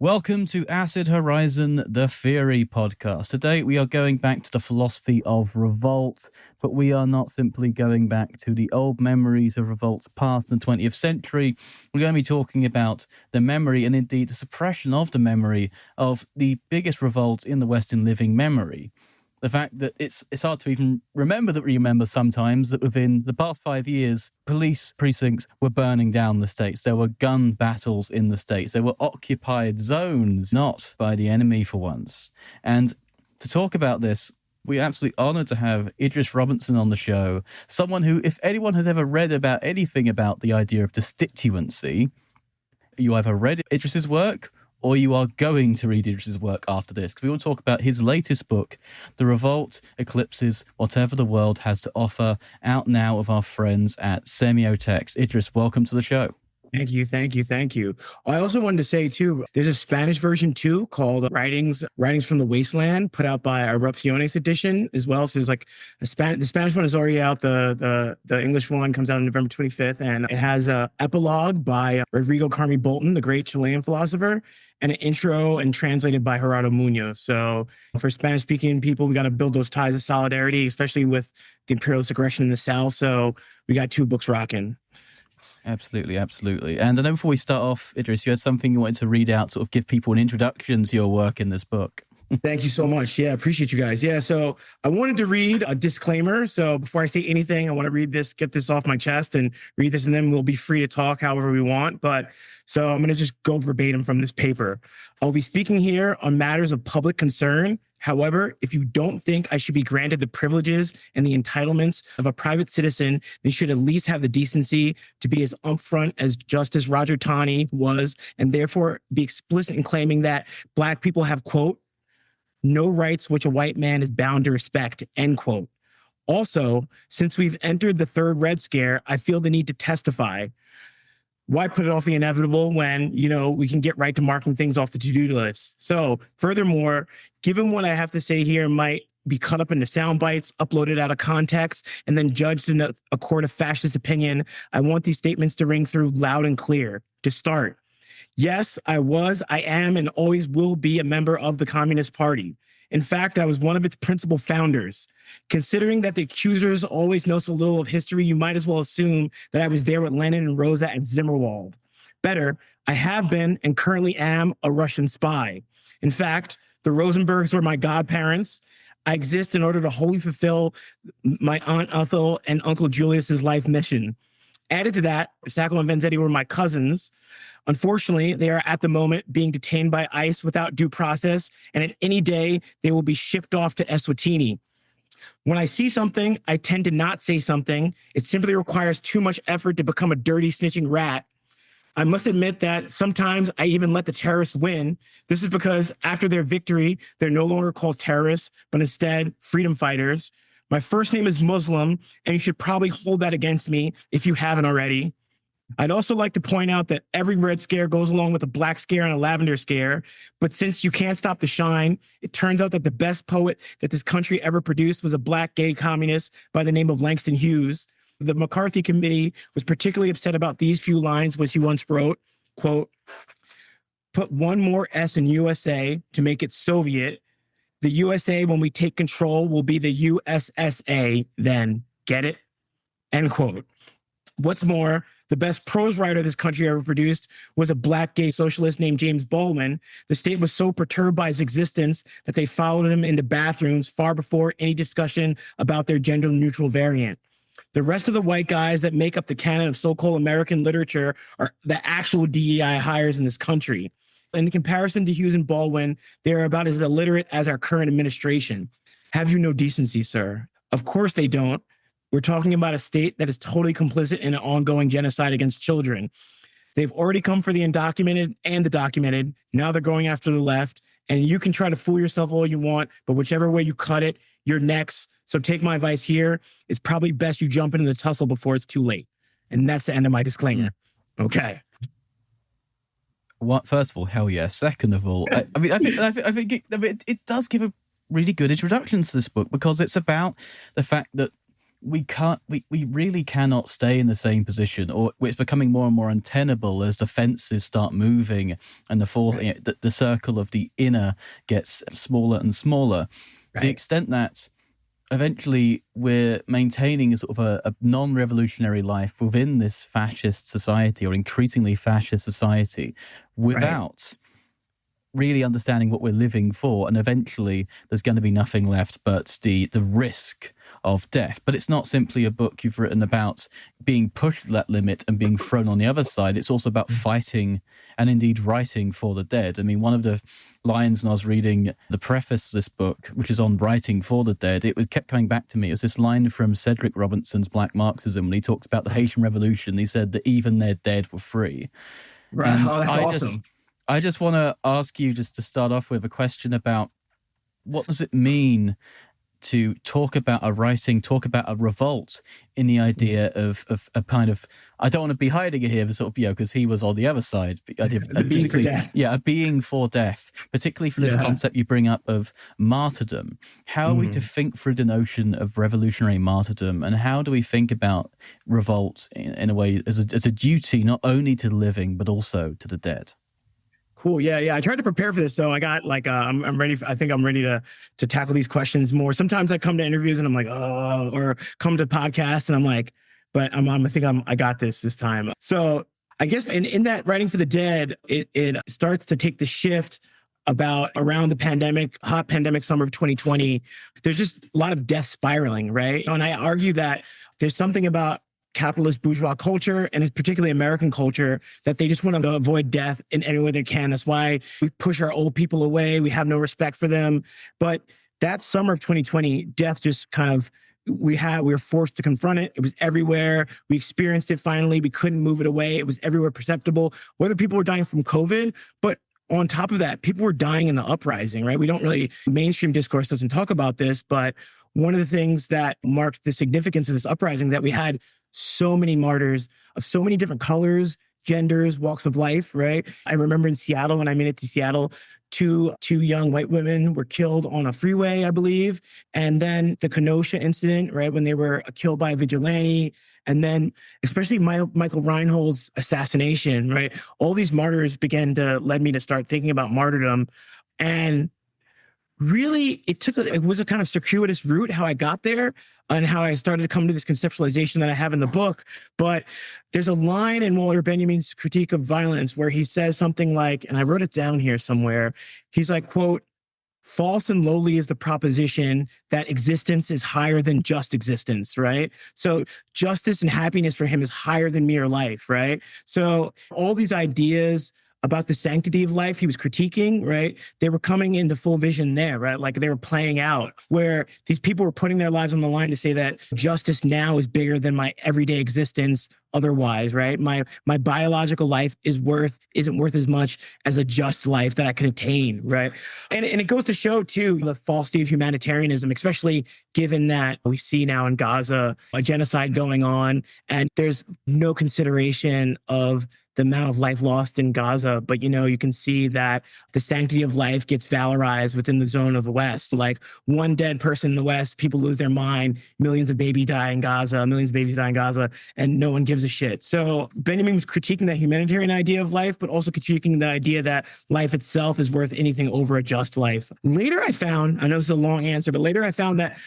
Welcome to Acid Horizon, the Theory podcast. Today we are going back to the philosophy of revolt, but we are not simply going back to the old memories of revolts past in the 20th century. We're going to be talking about the memory and indeed the suppression of the memory of the biggest revolt in the Western living memory. The fact that it's hard to even remember that we remember sometimes that within the past 5 years, police precincts were burning down the states. There were gun battles in the states. There were occupied zones, not by the enemy for once. And to talk about this, we're absolutely honored to have Idris Robinson on the show, someone who, if anyone has ever read about anything about the idea of destituency, you either read Idris's work or you are going to read Idris's work after this, because we want to talk about his latest book, The Revolt Eclipses, Whatever the World Has to Offer, out now of our friends at Semiotext. Idris, welcome to the show. Thank you. I also wanted to say, too, there's a Spanish version, too, called Writings from the Wasteland, put out by Erupciones edition as well. So there's like the Spanish one is already out. The English one comes out on November 25th, and it has a epilogue by Rodrigo Carmi Bolton, the great Chilean philosopher, and an intro and translated by Gerardo Munoz. So for Spanish-speaking people, we got to build those ties of solidarity, especially with the imperialist aggression in the South. So we got two books rocking. Absolutely. And I know before we start off, Idris, you had something you wanted to read out, sort of give people an introduction to your work in this book. Thank you so much. Yeah, appreciate you guys. Yeah, so I wanted to read a disclaimer. So before I say anything, I want to read this, get this off my chest and read this, and then we'll be free to talk however we want. But so I'm going to just go verbatim from this paper. I'll be speaking here on matters of public concern. However, if you don't think I should be granted the privileges and the entitlements of a private citizen, then you should at least have the decency to be as upfront as Justice Roger Taney was, and therefore be explicit in claiming that Black people have, quote, no rights which a white man is bound to respect, end quote. Also, since we've entered the third Red Scare, I feel the need to testify. Why put it off the inevitable when, we can get right to marking things off the to-do list? So, furthermore, given what I have to say here might be cut up into sound bites, uploaded out of context, and then judged in a court of fascist opinion, I want these statements to ring through loud and clear. To start, yes, I am, and always will be a member of the Communist Party. In fact, I was one of its principal founders. Considering that the accusers always know so little of history, you might as well assume that I was there with Lenin and Rosa and Zimmerwald. Better, I have been and currently am a Russian spy. In fact, the Rosenbergs were my godparents. I exist in order to wholly fulfill my Aunt Ethel and Uncle Julius's life mission. Added to that, Sacco and Vanzetti were my cousins. Unfortunately, they are at the moment being detained by ICE without due process, and at any day, they will be shipped off to Eswatini. When I see something, I tend to not say something. It simply requires too much effort to become a dirty, snitching rat. I must admit that sometimes I even let the terrorists win. This is because after their victory, they're no longer called terrorists, but instead freedom fighters. My first name is Muslim, and you should probably hold that against me if you haven't already. I'd also like to point out that every Red Scare goes along with a Black Scare and a Lavender Scare. But since you can't stop the shine, it turns out that the best poet that this country ever produced was a Black gay communist by the name of Langston Hughes. The McCarthy Committee was particularly upset about these few lines, which he once wrote, quote, "Put one more S in USA to make it Soviet. The USA, when we take control, will be the USSA then. Get it?" End quote. What's more, the best prose writer this country ever produced was a Black gay socialist named James Baldwin. The state was so perturbed by his existence that they followed him into bathrooms far before any discussion about their gender-neutral variant. The rest of the white guys that make up the canon of so-called American literature are the actual DEI hires in this country. In comparison to Hughes and Baldwin, they're about as illiterate as our current administration. Have you no decency, sir? Of course they don't. We're talking about a state that is totally complicit in an ongoing genocide against children. They've already come for the undocumented and the documented. Now they're going after the left. And you can try to fool yourself all you want, but whichever way you cut it, you're next. So take my advice here. It's probably best you jump into the tussle before it's too late. And that's the end of my disclaimer. Okay. First of all, hell yeah. Second of all, I think it does give a really good introduction to this book, because it's about the fact that we really cannot stay in the same position, or it's becoming more and more untenable as the fences start moving and the circle of the inner gets smaller and smaller, to the extent that eventually we're maintaining a sort of a non-revolutionary life within this fascist society, or increasingly fascist society, without really understanding what we're living for. And eventually there's going to be nothing left but the risk of death. But it's not simply a book you've written about being pushed to that limit and being thrown on the other side. It's also about fighting and indeed writing for the dead. I mean, one of the lines when I was reading the preface to this book, which is on writing for the dead, it kept coming back to me. It was this line from Cedric Robinson's Black Marxism when he talked about the Haitian Revolution. He said that even their dead were free. Right. And that's awesome. I just want to ask you, just to start off with, a question about what does it mean to talk about a revolt in the idea of a kind of, I don't want to be hiding it here, sort of, because he was on the other side. The being for death. Yeah, a being for death, particularly for this concept you bring up of martyrdom. How are we to think through the notion of revolutionary martyrdom, and how do we think about revolt in a way as a duty not only to the living but also to the dead? Cool. Yeah. I tried to prepare for this, so I got I'm ready. I think I'm ready to tackle these questions more. Sometimes I come to interviews and I'm like, oh, or come to podcasts and I'm like, but I got this time. So I guess in that writing for the dead, it starts to take the shift about around the hot pandemic summer of 2020. There's just a lot of death spiraling, right? And I argue that there's something about capitalist bourgeois culture, and it's particularly American culture, that they just want to avoid death in any way they can. That's why we push our old people away. We have no respect for them. But that summer of 2020, death just we were forced to confront it. It was everywhere. We experienced it finally. We couldn't move it away. It was everywhere perceptible, whether people were dying from COVID, but on top of that, people were dying in the uprising, right? Mainstream discourse doesn't talk about this, but one of the things that marked the significance of this uprising, that we had so many martyrs of so many different colors, genders, walks of life, right? I remember in Seattle, when I made it to Seattle, two young white women were killed on a freeway, I believe. And then the Kenosha incident, right, when they were killed by a vigilante. And then especially Michael Reinhold's assassination, right? All these martyrs led me to start thinking about martyrdom. And really, it was a kind of circuitous route how I got there and how I started to come to this conceptualization that I have in the book. But there's a line in Walter Benjamin's Critique of Violence where he says something like, and I wrote it down here somewhere, he's like, quote, "False and lowly is the proposition that existence is higher than just existence," right? So justice and happiness for him is higher than mere life, right? So all these ideas about the sanctity of life he was critiquing, right? They were coming into full vision there, right? Like they were playing out, where these people were putting their lives on the line to say that justice now is bigger than my everyday existence otherwise, right? My biological life isn't worth as much as a just life that I can attain, right? And it goes to show too the falsity of humanitarianism, especially given that we see now in Gaza a genocide going on, and there's no consideration of the amount of life lost in Gaza. But, you can see that the sanctity of life gets valorized within the zone of the West. Like one dead person in the West, people lose their mind. Millions of babies die in Gaza, and no one gives a shit. So Benjamin was critiquing that humanitarian idea of life, but also critiquing the idea that life itself is worth anything over a just life. Later I found, I know this is a long answer, but later I found that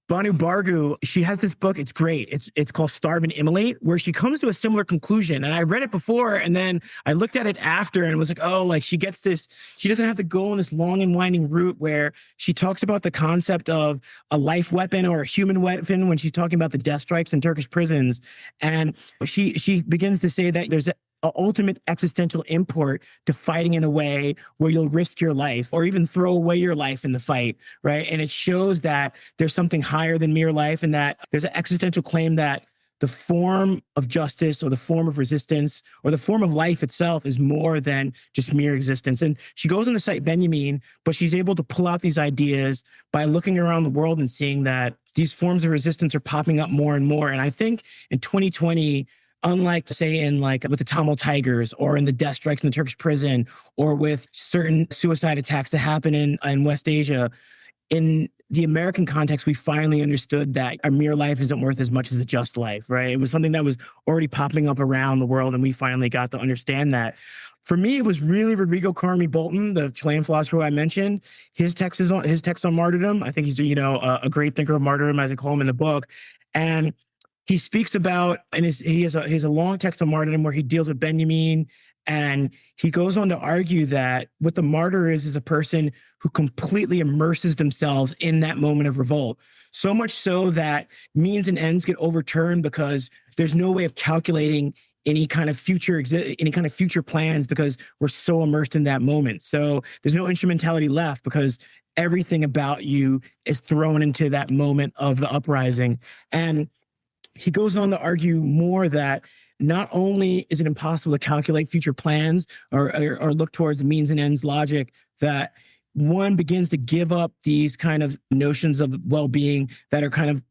Banu Bargu, she has this book. It's great. It's called Starve and Immolate, where she comes to a similar conclusion. And I read it before, and then I looked at it after and was like, oh, like she gets this. She doesn't have to go on this long and winding route where she talks about the concept of a life weapon or a human weapon when she's talking about the death strikes in Turkish prisons. And she begins to say that there's an ultimate existential import to fighting in a way where you'll risk your life or even throw away your life in the fight, right? And it shows that there's something higher than mere life, and that there's an existential claim that the form of justice or the form of resistance or the form of life itself is more than just mere existence. And she goes on to cite Benjamin, but she's able to pull out these ideas by looking around the world and seeing that these forms of resistance are popping up more and more. And I think in 2020, unlike, say, with the Tamil Tigers or in the death strikes in the Turkish prison or with certain suicide attacks that happen in West Asia, in the American context, we finally understood that a mere life isn't worth as much as a just life, right? It was something that was already popping up around the world, and we finally got to understand that. For me, it was really Rodrigo Carmi Bolton, the Chilean philosopher who I mentioned. His text on martyrdom. I think he's a great thinker of martyrdom, as I call him in the book, and he speaks about, and he has a long text on martyrdom where he deals with Benjamin. And he goes on to argue that what the martyr is a person who completely immerses themselves in that moment of revolt. So much so that means and ends get overturned because there's no way of calculating any kind of future plans because we're so immersed in that moment. So there's no instrumentality left because everything about you is thrown into that moment of the uprising. And he goes on to argue more that not only is it impossible to calculate future plans or look towards the means and ends logic, that one begins to give up these kind of notions of well-being that are kind of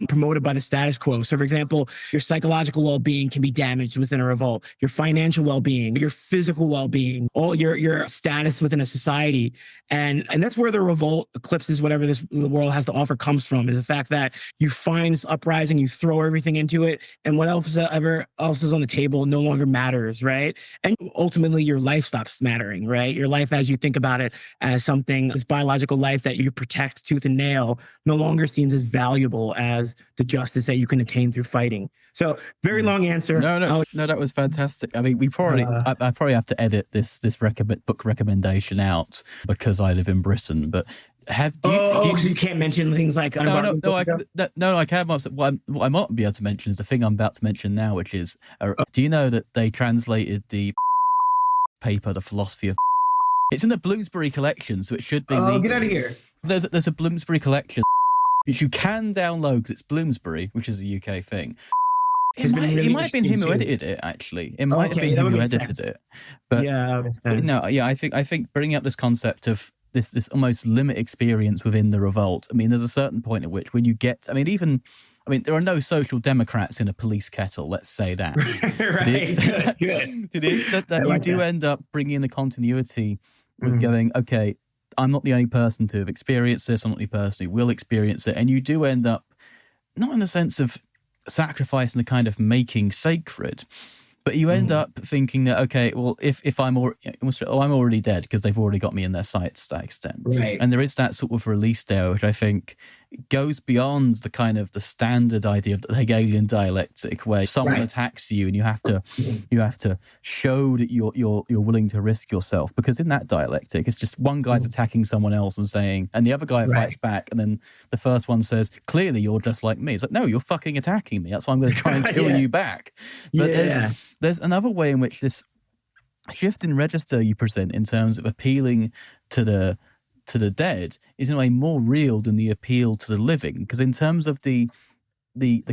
promoted by the status quo. So, for example, your psychological well-being can be damaged within a revolt, your financial well-being, your physical well-being, all your status within a society. And that's where the revolt eclipses whatever the world has to offer comes from, is the fact that you find this uprising, you throw everything into it, and what else is on the table no longer matters, right? And ultimately your life stops mattering, right? Your life as you think about it as something, this biological life that you protect tooth and nail, no longer seems as valuable as the justice that you can attain through fighting. So, very long answer. No, that was fantastic. I mean, I probably have to edit this book recommendation out because I live in Britain. But you can't mention things like I can. What I might be able to mention is the thing I'm about to mention now, which is, do you know that they translated the paper, The Philosophy of? It's in the Bloomsbury collection, so it should be. Oh, get out of here! There's a Bloomsbury collection, which you can download because it's Bloomsbury, which is a UK thing. It might have been him who edited it, actually. It might have been him who edited it. But I think bringing up this concept of this almost limit experience within the revolt. I mean, there's a certain point at which when you get, there are no social democrats in a police kettle, let's say that. Good. To the extent that you do end up bringing the continuity with going, okay, I'm not the only person to have experienced this. I'm not the only person who will experience it. And you do end up, not in the sense of sacrificing the kind of making sacred, but you end up thinking that, okay, well, if I'm already dead because they've already got me in their sights to that extent. Right. And there is that sort of release there, which I think goes beyond the kind of the standard idea of the Hegelian dialectic, where someone attacks you and you have to show that you're willing to risk yourself, because in that dialectic it's just one guy's attacking someone else and saying, and the other guy fights back, and then the first one says, clearly you're just like me. It's like, no, you're fucking attacking me, that's why I'm going to try and kill you back. But there's another way in which this shift in register you present in terms of appealing to the dead is in a way more real than the appeal to the living, because in terms of the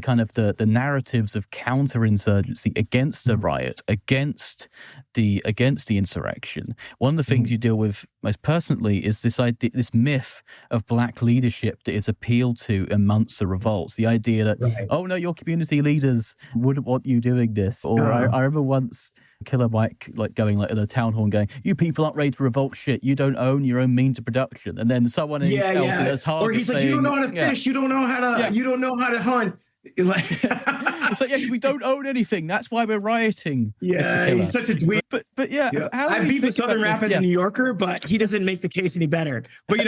kind of the narratives of counterinsurgency against the riot, against the insurrection, one of the things you deal with most personally is this idea, this myth of black leadership that is appealed to amongst the revolts. The idea that oh no, your community leaders wouldn't want you doing this. Or I remember once Killer Mike going at the town hall and going, "You people aren't ready to revolt shit. You don't own your own means of production." And then someone else at hard, or he's like, "You don't know how to fish. You don't know how to. You don't know how to hunt." It's like, yes, we don't own anything. That's why we're rioting. Yeah, he's such a dweeb. But I beat the Southern rap as a New Yorker, but he doesn't make the case any better. But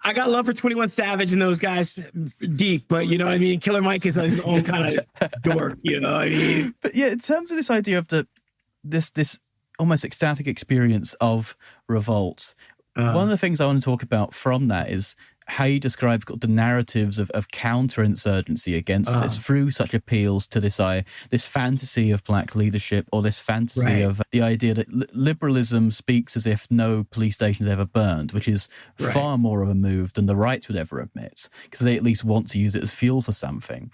I got love for 21 Savage and those guys deep. But you know what I mean. Killer Mike is his own kind of dork. You know what I mean. But yeah, in terms of this idea of this almost ecstatic experience of revolts, one of the things I want to talk about from that is how you describe the narratives of counterinsurgency against this through such appeals to this fantasy of black leadership, or this fantasy of the idea that liberalism speaks as if no police station has ever burned, which is far more of a move than the right would ever admit, because they at least want to use it as fuel for something.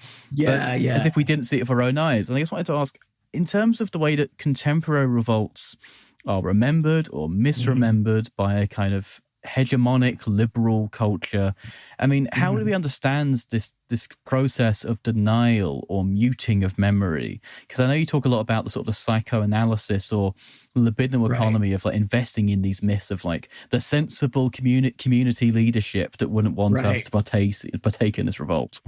As if we didn't see it with our own eyes. And I just wanted to ask, in terms of the way that contemporary revolts are remembered or misremembered by a kind of hegemonic liberal culture. I mean, how do we understand this process of denial or muting of memory? Because I know you talk a lot about the sort of the psychoanalysis or libidinal economy of like investing in these myths of like the sensible community leadership that wouldn't want us to partake in this revolt.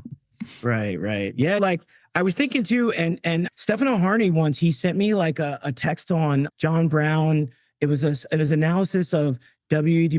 Right. Yeah, like I was thinking too, and Stefano Harney once, he sent me like a text on John Brown. It was analysis of W.E.D.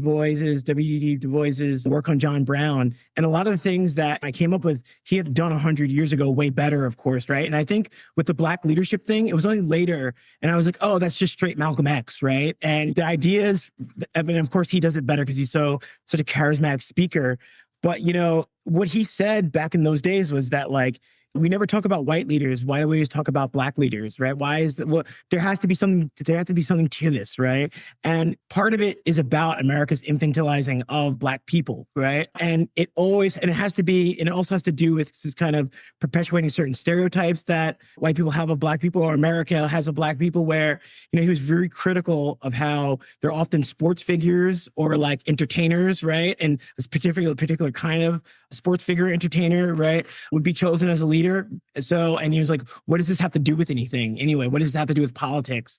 Du Bois's work on John Brown. And a lot of the things that I came up with, he had done 100 years ago, way better, of course, right? And I think with the Black leadership thing, it was only later. And I was like, oh, that's just straight Malcolm X, right? And the ideas, I mean, of course, he does it better because he's such a charismatic speaker. But, you know, what he said back in those days was that, like, we never talk about white leaders. Why do we always talk about Black leaders, right? Why is that? Well, there has to be something to this, right? And part of it is about America's infantilizing of Black people, right? And it also has to do with this kind of perpetuating certain stereotypes that white people have of Black people, or America has of Black people, where, you know, he was very critical of how they're often sports figures or like entertainers, right? And this particular kind of sports figure entertainer, right, would be chosen as a leader. So, and he was like, what does this have to do with anything? Anyway, what does this have to do with politics?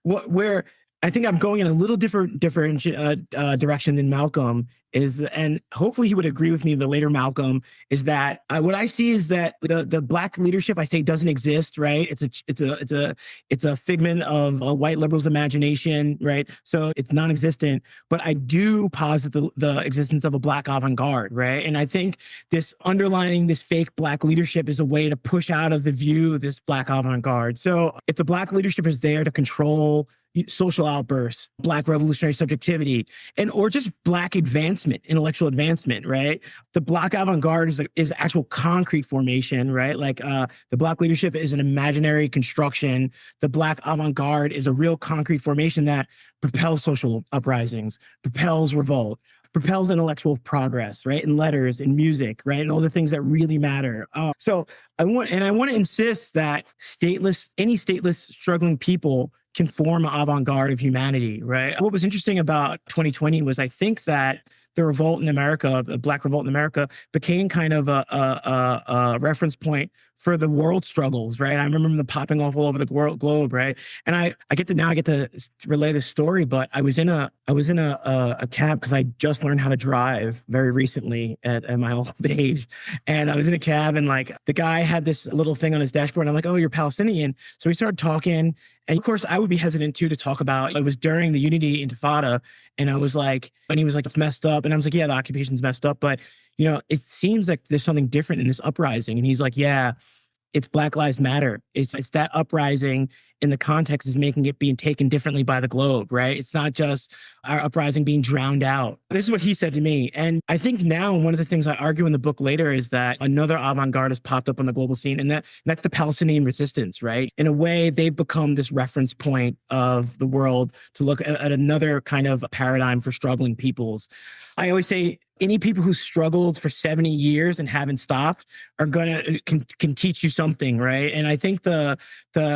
Where I think I'm going in a little different direction than Malcolm is, and hopefully he would agree with me, the later Malcolm, is that what I see is that the Black leadership, I say, doesn't exist, right? It's a figment of a white liberal's imagination, right? So it's non-existent. But I do posit the existence of a Black avant-garde, right? And I think this underlining this fake Black leadership is a way to push out of the view this Black avant-garde. So if the Black leadership is there to control social outbursts, Black revolutionary subjectivity, or just Black advancement, intellectual advancement, right? The Black avant-garde is actual concrete formation, right? Like the Black leadership is an imaginary construction. The Black avant-garde is a real concrete formation that propels social uprisings, propels revolt, propels intellectual progress, right? In letters, in music, right? And all the things that really matter. So I want to insist that any stateless struggling people can form an avant-garde of humanity, right? What was interesting about 2020 was, I think that the revolt in America, the Black revolt in America, became kind of a reference point for the world struggles, right? I remember them popping off all over the globe, right? And I get to relay this story, but I was in a cab because I just learned how to drive very recently at my old age, and I was in a cab, and like the guy had this little thing on his dashboard, and I'm like, oh, you're Palestinian, so we started talking, and of course I would be hesitant to talk about. It was during the Unity Intifada, and I was like, and he was like, it's messed up, and I was like, yeah, the occupation's messed up, but you know, it seems like there's something different in this uprising, and he's like, yeah. It's Black Lives Matter. It's that uprising in the context is making it being taken differently by the globe, right? It's not just our uprising being drowned out. This is what he said to me. And I think now one of the things I argue in the book later is that another avant-garde has popped up on the global scene, and that's the Palestinian resistance, right? In a way, they've become this reference point of the world to look at another kind of paradigm for struggling peoples. I always say, any people who struggled for 70 years and haven't stopped are can teach you something, right? And I think the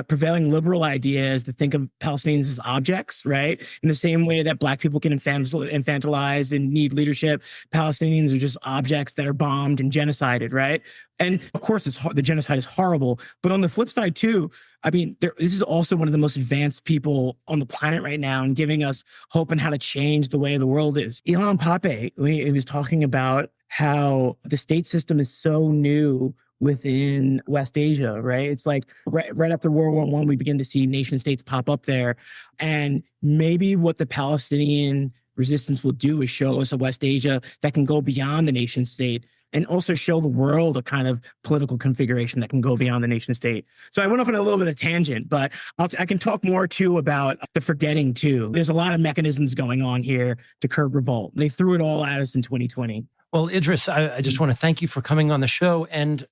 prevailing liberal idea is to think of Palestinians as objects, right? In the same way that Black people get infantilized and need leadership, Palestinians are just objects that are bombed and genocided, right? And of course, the genocide is horrible. But on the flip side too, I mean, this is also one of the most advanced people on the planet right now, and giving us hope on how to change the way the world is. Ilan Pappé, he was talking about how the state system is so new within West Asia, right? It's like right after World War I, we begin to see nation states pop up there. And maybe what the Palestinian resistance will do is show us a West Asia that can go beyond the nation state, and also show the world a kind of political configuration that can go beyond the nation state. So I went off on a little bit of tangent, but I can talk more too about the forgetting too. There's a lot of mechanisms going on here to curb revolt. They threw it all at us in 2020. Well, Idris, I just want to thank you for coming on the show. And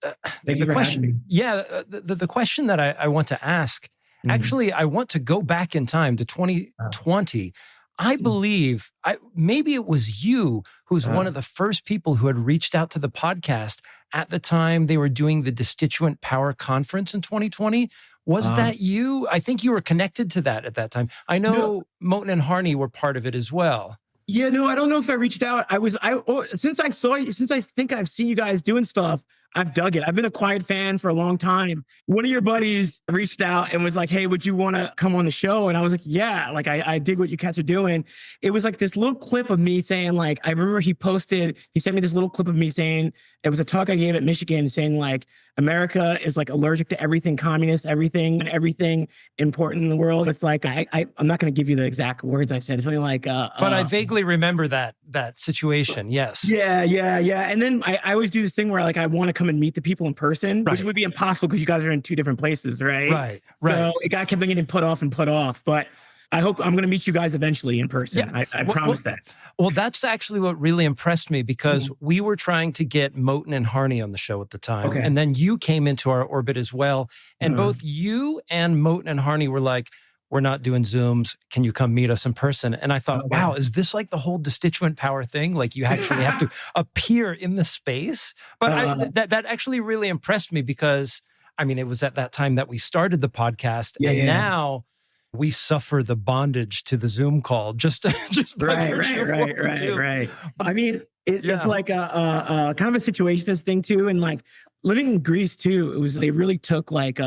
the question, the question that I want to ask, actually, I want to go back in time to 2020. I believe maybe it was you who's one of the first people who had reached out to the podcast at the time they were doing the Destituent Power Conference in 2020. Was that you? I think you were connected to that at that time. I know Moten and Harney were part of it as well. Yeah, no, I don't know if I reached out. Since I think I've seen you guys doing stuff, I've dug it. I've been a quiet fan for a long time. One of your buddies reached out and was like, "Hey, would you want to come on the show?" And I was like, "Yeah, like I dig what you cats are doing." It was like this little clip of me saying, like, I remember he sent me this little clip of me saying, it was a talk I gave at Michigan saying like, America is like allergic to everything communist, everything important in the world. It's like, I'm not going to give you the exact words I said. It's something like, but I vaguely remember that situation. Yes. Yeah. And then I always do this thing where like, I want to come and meet the people in person, which would be impossible because you guys are in two different places, right? Right. So it kept getting put off, but I hope I'm going to meet you guys eventually in person. Yeah. I promise that. Well, that's actually what really impressed me because we were trying to get Moten and Harney on the show at the time. Okay. And then you came into our orbit as well. And both you and Moten and Harney were like, we're not doing Zooms. Can you come meet us in person? And I thought, wow, is this like the whole Destituent power thing? Like you actually have to appear in the space? But that actually really impressed me because, I mean, it was at that time that we started the podcast. Now we suffer the bondage to the Zoom call just by virtue of what we do. Right. I mean, it's like a kind of a situationist thing too. And like living in Greece too, they really took like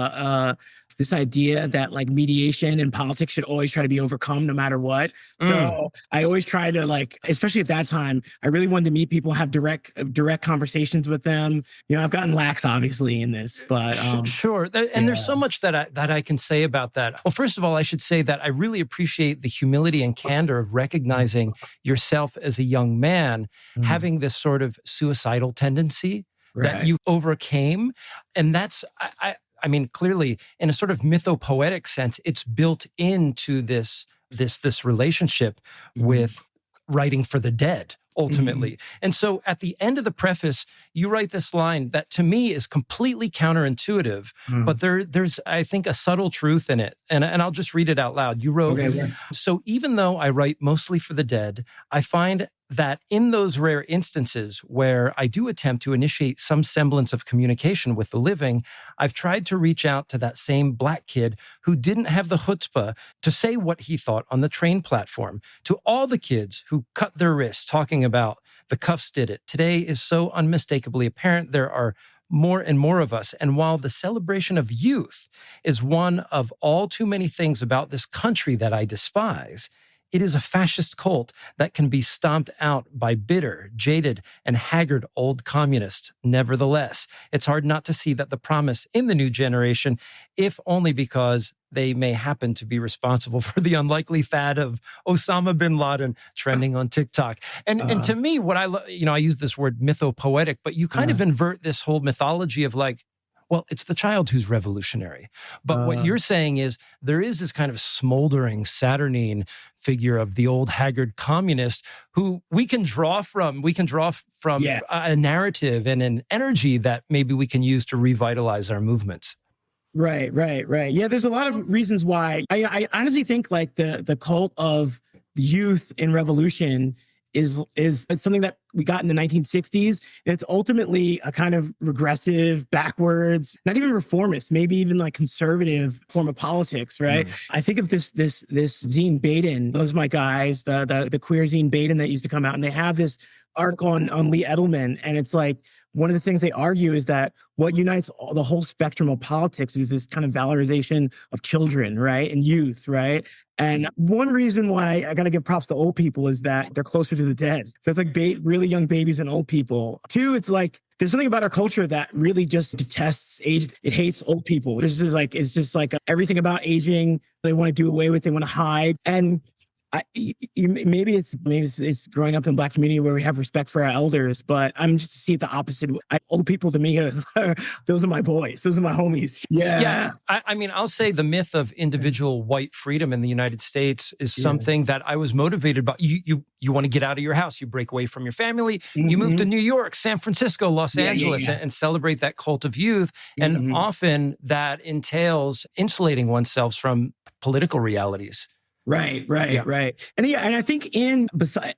this idea that like mediation and politics should always try to be overcome no matter what. So I always try to like, especially at that time, I really wanted to meet people, have direct conversations with them. You know, I've gotten lax obviously in this, but sure. And there's so much that I can say about that. Well, first of all, I should say that I really appreciate the humility and candor of recognizing yourself as a young man, having this sort of suicidal tendency that you overcame. And that's, I mean, clearly, in a sort of mythopoetic sense, it's built into this relationship with writing for the dead, ultimately. And so at the end of the preface, you write this line that to me is completely counterintuitive, but there's, I think, a subtle truth in it. And I'll just read it out loud. You wrote, so even though I write mostly for the dead, I find that in those rare instances where I do attempt to initiate some semblance of communication with the living, I've tried to reach out to that same black kid who didn't have the chutzpah to say what he thought on the train platform, to all the kids who cut their wrists talking about the cuffs did it. Today is so unmistakably apparent there are more and more of us. And while the celebration of youth is one of all too many things about this country that I despise, it is a fascist cult that can be stomped out by bitter, jaded, and haggard old communists. Nevertheless, it's hard not to see that the promise in the new generation, if only because they may happen to be responsible for the unlikely fad of Osama bin Laden trending on TikTok. And to me, what I use this word mythopoetic, but you kind of invert this whole mythology of like, well, it's the child who's revolutionary. But what you're saying is there is this kind of smoldering Saturnine figure of the old haggard communist who we can draw from a narrative and an energy that maybe we can use to revitalize our movements. Right. Yeah, there's a lot of reasons why. I honestly think like the cult of youth in revolution is something that we got in the 1960s. And it's ultimately a kind of regressive, backwards, not even reformist, maybe even like conservative form of politics, right? I think of this zine Baden, those are my guys, the queer zine Baden that used to come out, and they have this article on Lee Edelman. And it's like, one of the things they argue is that what unites the whole spectrum of politics is this kind of valorization of children, right? And youth, right? And one reason why I got to give props to old people is that they're closer to the dead. So it's like really young babies and old people. Two, it's like, there's something about our culture that really just detests age. It hates old people. It's just like everything about aging, they want to do away with, they want to hide. And maybe it's growing up in the Black community where we have respect for our elders, but I'm just to see it the opposite. Old people to me, those are my boys. Those are my homies. Yeah. I mean, I'll say the myth of individual white freedom in the United States is something that I was motivated by. You want to get out of your house. You break away from your family. You move to New York, San Francisco, Los Angeles, and celebrate that cult of youth. And often that entails insulating oneself from political realities. Right. Yeah. And I think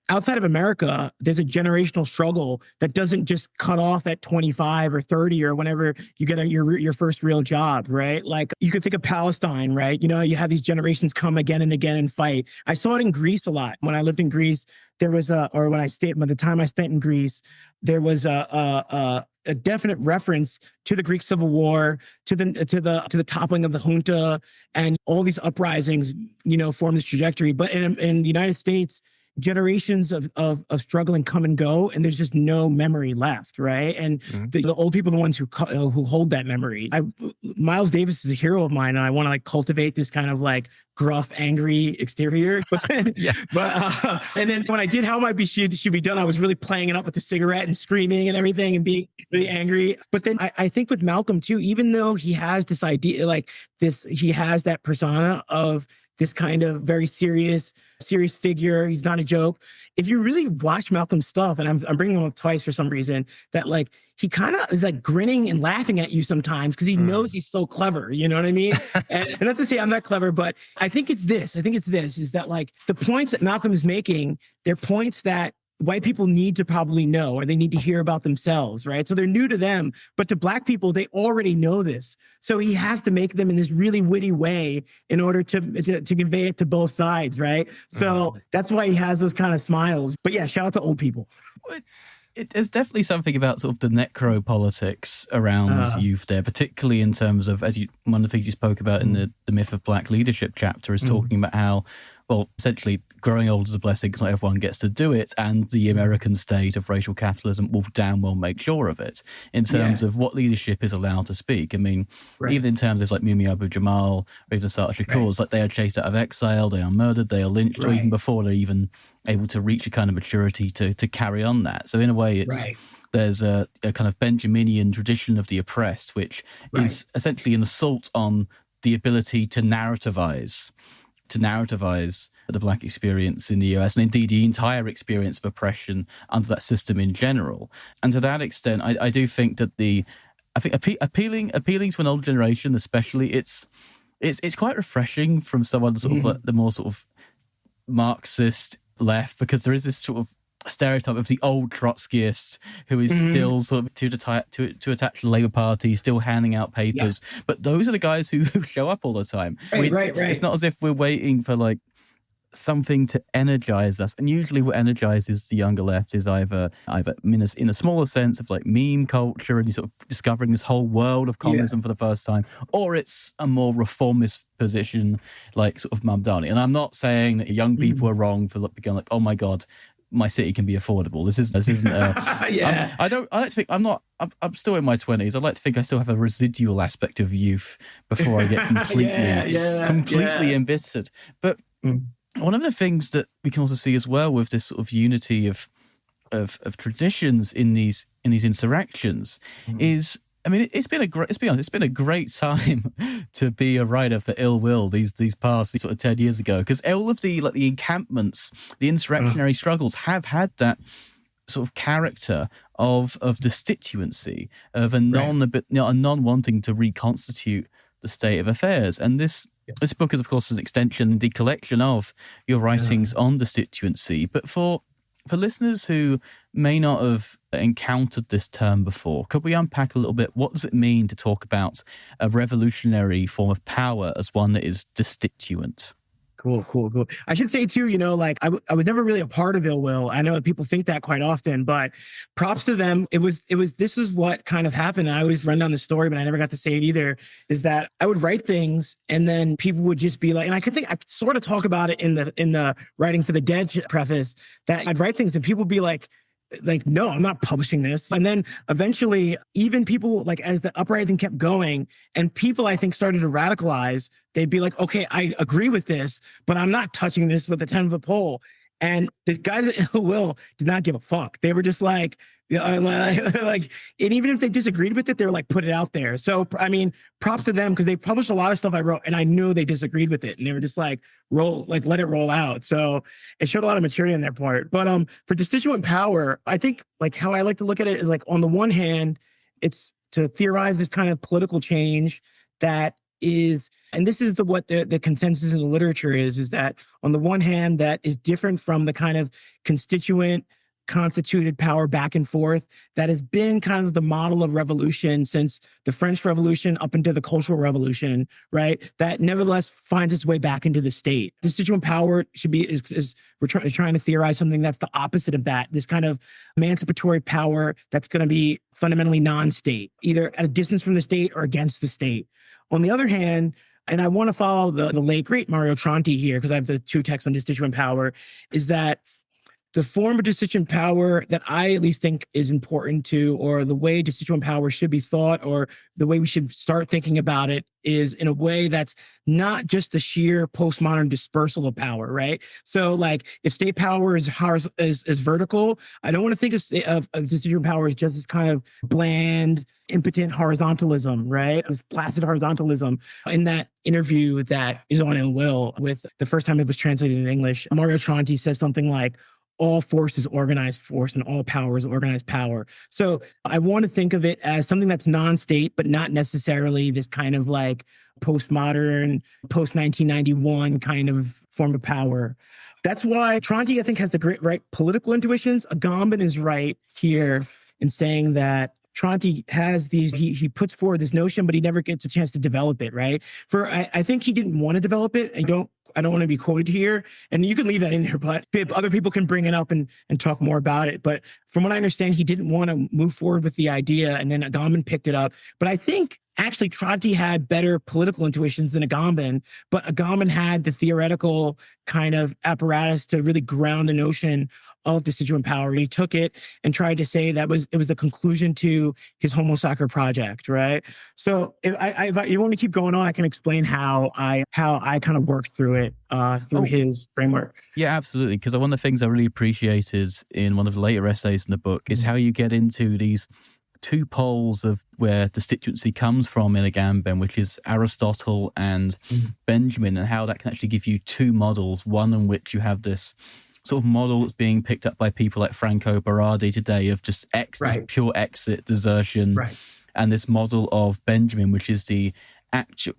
outside of America, there's a generational struggle that doesn't just cut off at 25 or 30 or whenever you get your first real job, right? Like you could think of Palestine, right? You know, you have these generations come again and again and fight. I saw it in Greece a lot. When I lived in Greece, by the time I spent in Greece, there was a definite reference to the Greek Civil War, to the toppling of the junta, and all these uprisings, you know, form this trajectory. But in the United States, generations of struggling come and go, and there's just no memory left, right? And the old people are the ones who hold that memory. Miles Davis is a hero of mine, and I want to like cultivate this kind of like gruff, angry exterior. And then when I did How Might Be Should Be Done, I was really playing it up with the cigarette and screaming and everything and being really angry. But then I think with Malcolm too, even though he has this idea, like this, he has that persona of this kind of very serious figure. He's not a joke. If you really watch Malcolm's stuff, and I'm bringing him up twice for some reason, that like he kind of is like grinning and laughing at you sometimes because he knows he's so clever. You know what I mean? and not to say I'm that clever, but I think it's this. Is that like the points that Malcolm is making, they're points that white people need to probably know, or they need to hear about themselves, right? So they're new to them, but to Black people, they already know this. So he has to make them in this really witty way in order to convey it to both sides, right? So that's why he has those kind of smiles. But yeah, shout out to old people. There's definitely something about sort of the necropolitics around youth there, particularly in terms of, one of the things you spoke about in the Myth of Black Leadership chapter is talking about how, well, essentially growing old is a blessing because not everyone gets to do it, and the American state of racial capitalism will damn well make sure of it in terms of what leadership is allowed to speak. I mean, even in terms of like Mumi Abu-Jamal or even Assata Shakur's, like they are chased out of exile, they are murdered, they are lynched, or even before they're even able to reach a kind of maturity to carry on that. So in a way, it's there's a kind of Benjaminian tradition of the oppressed, which is essentially an assault on the ability to narrativize the Black experience in the US, and indeed the entire experience of oppression under that system in general. And to that extent, I do think that appealing to an older generation, especially, it's quite refreshing from someone sort of like the more sort of Marxist left, because there is this sort of stereotype of the old Trotskyist who is still sort of to attach to the Labour Party, still handing out papers. But those are the guys who show up all the time. Right. It's not as if we're waiting for like something to energize us. And usually what energizes the younger left is either in a smaller sense of like meme culture and sort of discovering this whole world of communism for the first time, or it's a more reformist position like sort of Mamdani. And I'm not saying that young people are wrong for being like, oh my God, my city can be affordable. This isn't. I'm still in my 20s. I'd like to think I still have a residual aspect of youth before I get completely embittered. But one of the things that we can also see as well with this sort of unity of traditions in these insurrections is, I mean, it's been a great time to be a writer for Ill Will these sort of 10 years ago, because all of the encampments, the insurrectionary struggles have had that sort of character of destituency, of a non wanting to reconstitute the state of affairs. And this book is, of course, an extension and decollection of your writings on destituency. But for listeners who may not have encountered this term before, could we unpack a little bit? What does it mean to talk about a revolutionary form of power as one that is destituent? Cool. I should say too, like I was never really a part of Ill Will. I know that people think that quite often, but props to them. This is what kind of happened. And I always run down the story, but I never got to say it either, is that I would write things and then people would just be like, and I could sort of talk about it in the Writing for the Dead preface, that I'd write things and people would be like, no, I'm not publishing this. And then eventually, even people, like as the uprising kept going and people, I think, started to radicalize, they'd be like, okay, I agree with this, but I'm not touching this with a 10-foot pole. And the guys at Ill Will did not give a fuck. They were just like, and even if they disagreed with it, they were like, put it out there. So, I mean, props to them, because they published a lot of stuff I wrote and I knew they disagreed with it. And they were just like, let it roll out. So it showed a lot of maturity on their part. But for Destituent Power, I think like how I like to look at it is like, on the one hand, it's to theorize this kind of political change that is And this is what the consensus in the literature is that on the one hand, that is different from the kind of constituent constituted power back and forth that has been kind of the model of revolution since the French Revolution up into the Cultural Revolution, right? That nevertheless finds its way back into the state. Constituent power should be, is we're trying to theorize something that's the opposite of that, this kind of emancipatory power that's going to be fundamentally non-state, either at a distance from the state or against the state. On the other hand, and I want to follow the late, great Mario Tronti here, because I have the 2 texts on destituent power, is that the form of destituent power that I at least think is important to, or the way destituent power should be thought, or the way we should start thinking about it, is in a way that's not just the sheer postmodern dispersal of power, right? So like if state power is vertical, I don't want to think of destituent power as just this kind of bland, impotent horizontalism, right? This placid horizontalism. In that interview that is on in Will, with the first time it was translated in English, Mario Tronti says something like, all force is organized force and all power is organized power. So I want to think of it as something that's non-state, but not necessarily this kind of like postmodern, post-1991 kind of form of power. That's why Tronti, I think, has the great right political intuitions. Agamben is right here in saying that Tronti has these, he puts forward this notion, but he never gets a chance to develop it, right? I think he didn't want to develop it. I don't want to be quoted here, and you can leave that in there, but other people can bring it up and talk more about it. But from what I understand, he didn't want to move forward with the idea, and then Agamben picked it up. But I think actually Tronti had better political intuitions than Agamben, but Agamben had the theoretical kind of apparatus to really ground the notion of destituent power. He took it and tried to say that it was the conclusion to his Homo Sacer project, right? So if you want to keep going on, I can explain how I kind of worked through it through his framework. Yeah, absolutely. Because one of the things I really appreciated in one of the later essays in the book is how you get into these 2 poles of where destituency comes from in Agamben, which is Aristotle and Benjamin, and how that can actually give you 2 models, one in which you have this sort of model that's being picked up by people like Franco Berardi today of just just pure exit, desertion, and this model of Benjamin, which is the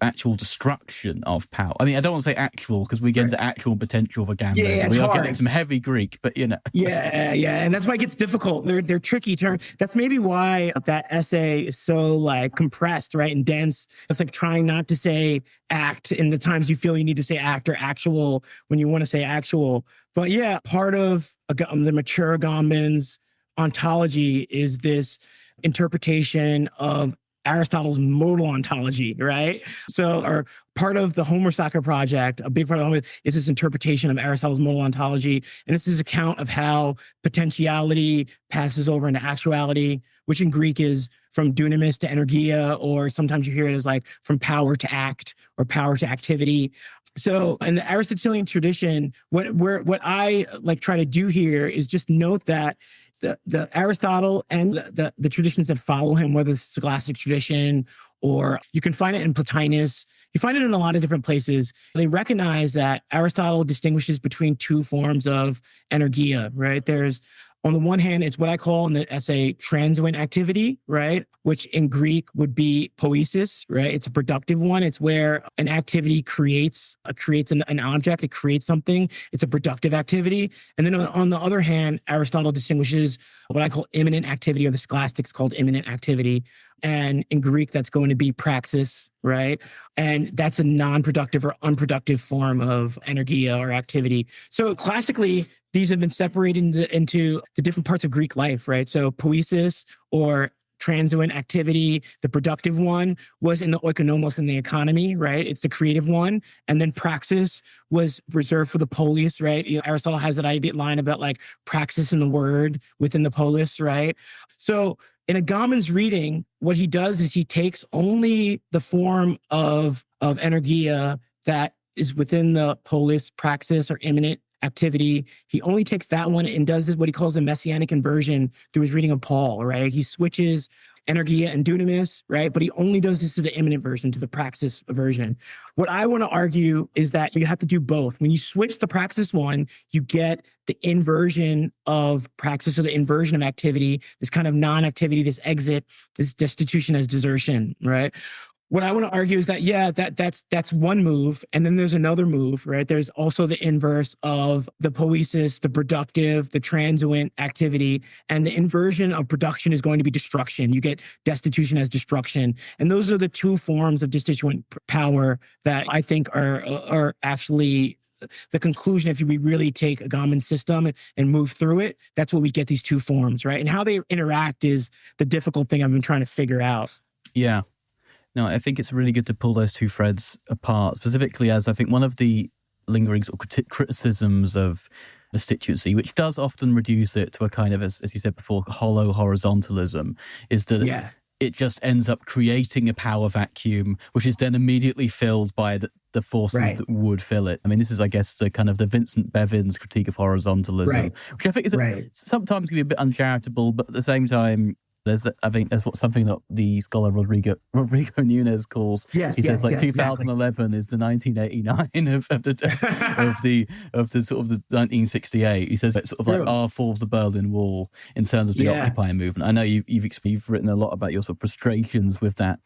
actual destruction of power. I mean, I don't want to say actual, because we get into actual potential of Agamben. Yeah, we are getting some heavy Greek, but you know. Yeah, and that's why it gets difficult. They're tricky terms. That's maybe why that essay is so like compressed, right, and dense. It's like trying not to say act in the times you feel you need to say act, or actual when you want to say actual. But yeah, part of the mature Agamben's ontology is this interpretation of Aristotle's modal ontology, right? So, or part of the Homo Sacer project, a big part of it is this interpretation of Aristotle's modal ontology. And this is an account of how potentiality passes over into actuality, which in Greek is from dunamis to energia, or sometimes you hear it as like from power to act or power to activity. So in the Aristotelian tradition, what I like try to do here is just note that the Aristotle and the traditions that follow him, whether it's the Scholastic tradition or you can find it in Plotinus, you find it in a lot of different places. They recognize that Aristotle distinguishes between 2 forms of energia, right? There's, on the one hand, it's what I call in the essay transient activity, right? Which in Greek would be poiesis, right? It's a productive one. It's where an activity creates an object. It creates something. It's a productive activity. And then on the other hand, Aristotle distinguishes what I call imminent activity, or the scholastics called imminent activity. And in Greek, that's going to be praxis, right? And that's a non-productive or unproductive form of energia or activity. So classically, these have been separated into the different parts of Greek life, right? So poiesis, or transient activity, the productive one, was in the oikonomos, in the economy, right? It's the creative one. And then praxis was reserved for the polis, right? Aristotle has that idea line about like praxis in the word within the polis, right? So in Agamben's reading, what he does is he takes only the form of energia that is within the polis, praxis, or imminent activity. He only takes that one and does what he calls a messianic inversion through his reading of Paul, right? He switches energia and dunamis, right? But he only does this to the imminent version, to the praxis version. What I want to argue is that you have to do both. When you switch the praxis one, you get the inversion of praxis, or the inversion of activity, this kind of non-activity, this exit, this destitution as desertion, right? what I want to argue is that, yeah, that's one move. And then there's another move, right? There's also the inverse of the poiesis, the productive, the transient activity. And the inversion of production is going to be destruction. You get destitution as destruction. And those are the two forms of destituent power that I think are actually the conclusion. If we really take Agamben's system and move through it, that's what we get, these two forms, right? And how they interact is the difficult thing I've been trying to figure out. Yeah. No, I think it's really good to pull those two threads apart, specifically as I think one of the lingering sort of criticisms of destituency, which does often reduce it to a kind of, as you said before, hollow horizontalism, is that it just ends up creating a power vacuum, which is then immediately filled by the forces that would fill it. I mean, this is, I guess, the kind of the Vincent Bevin's critique of horizontalism, which I think is sometimes can be a bit uncharitable, but at the same time, I think there's something that the scholar Rodrigo Nunes calls. He says 2011 is the 1989 of the sort of the 1968. He says it's sort of like our fall of the Berlin Wall in terms of the Occupy movement. I know you've written a lot about your sort of frustrations with that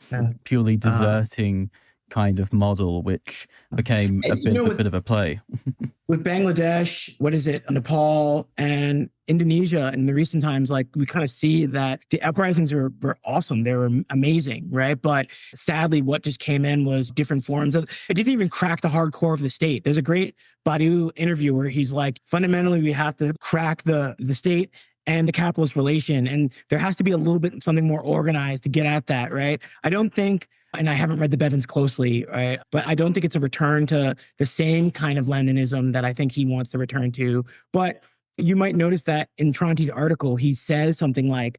purely deserting kind of model, which became a bit of a play. With Bangladesh, Nepal and Indonesia in the recent times, like we kind of see that the uprisings were awesome. They were amazing, right? But sadly, what just came in was different forms of, it didn't even crack the hardcore of the state. There's a great Badiou interview where he's like, fundamentally, we have to crack the state and the capitalist relation. And there has to be a little bit something more organized to get at that, right? I don't think, and I haven't read the Bevins closely, right? But I don't think it's a return to the same kind of Leninism that I think he wants to return to. But you might notice that in Tronti's article, he says something like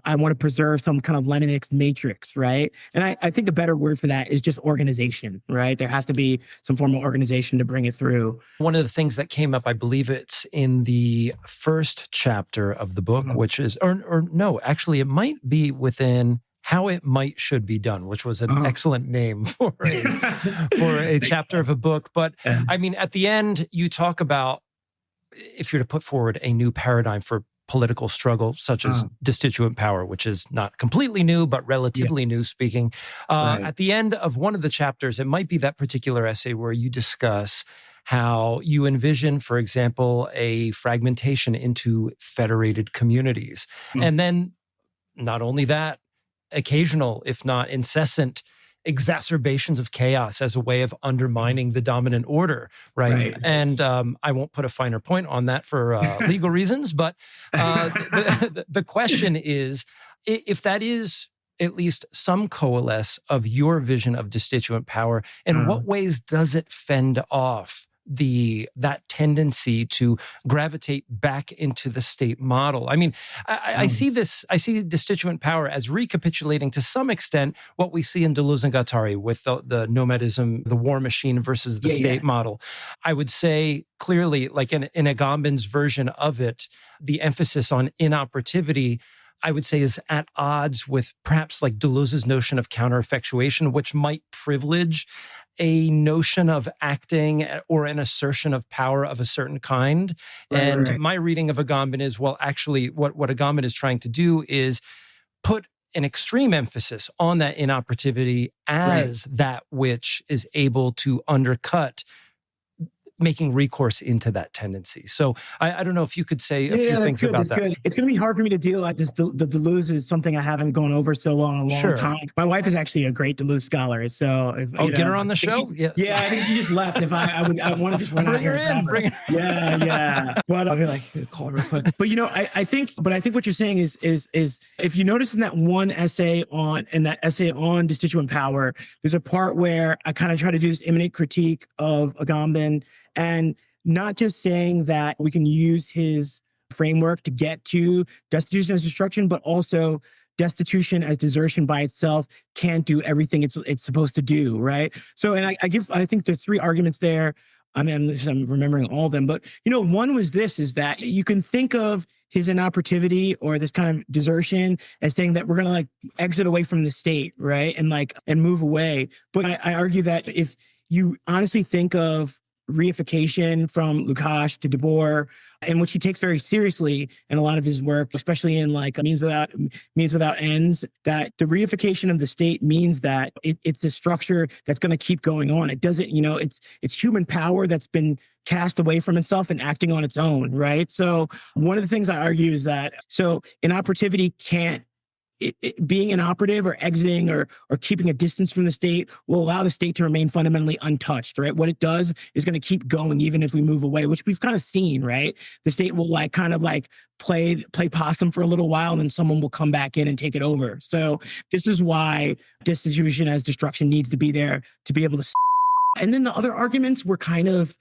I want to preserve some kind of Leninist matrix, right? And I think a better word for that is just organization, right? There has to be some form of organization to bring it through. One of the things that came up, I believe it's in the first chapter of the book, which is, or no, actually it might be within How It Might Should Be Done, which was an excellent name for a chapter of a book. But I mean, at the end, you talk about, if you're to put forward a new paradigm for political struggle, such as destituent power, which is not completely new, but relatively new speaking. At the end of one of the chapters, it might be that particular essay where you discuss how you envision, for example, a fragmentation into federated communities. And then not only that, occasional, if not incessant, exacerbations of chaos as a way of undermining the dominant order, right? And I won't put a finer point on that for legal reasons, but the question is, if that is at least some coalesce of your vision of destituent power, in what ways does it fend off that tendency to gravitate back into the state model? I mean, I see destituent power as recapitulating to some extent what we see in Deleuze and Guattari with the nomadism, the war machine versus the state model. I would say clearly, like in Agamben's version of it, the emphasis on inoperativity, I would say, is at odds with perhaps like Deleuze's notion of counter-effectuation, which might privilege a notion of acting or an assertion of power of a certain kind. My reading of Agamben is, well, actually, what Agamben is trying to do is put an extreme emphasis on that inoperativity as that which is able to undercut making recourse into that tendency. So I don't know if you could say a few things about that. Good. It's going to be hard for me to deal like this. The Deleuze is something I haven't gone over so long, a long time. My wife is actually a great Deleuze scholar. So get her on the show? I think she just left. If I want to just run out here. Bring her in. Yeah. But I'll be like, call her real quick. But I think what you're saying is if you notice in that one essay on destituent power, there's a part where I kind of try to do this immanent critique of Agamben, and not just saying that we can use his framework to get to destitution as destruction, but also destitution as desertion by itself can't do everything it's supposed to do, right? So, and I think there's three arguments there. I'm remembering all of them, but one was is that you can think of his inoperativity or this kind of desertion as saying that we're going to like exit away from the state, right? And move away. But I argue that if you honestly think of reification from Lukács to De Boer, and which he takes very seriously in a lot of his work, especially in like Means Without Ends, that the reification of the state means that it's a structure that's going to keep going on. It doesn't, it's human power that's been cast away from itself and acting on its own, right? So one of the things I argue is that, inoperativity can't, being inoperative or exiting or keeping a distance from the state will allow the state to remain fundamentally untouched, right? What it does is going to keep going even if we move away, which we've kind of seen, right? The state will play possum for a little while and then someone will come back in and take it over. So this is why destitution as destruction needs to be there to be able to. And then the other arguments were kind of,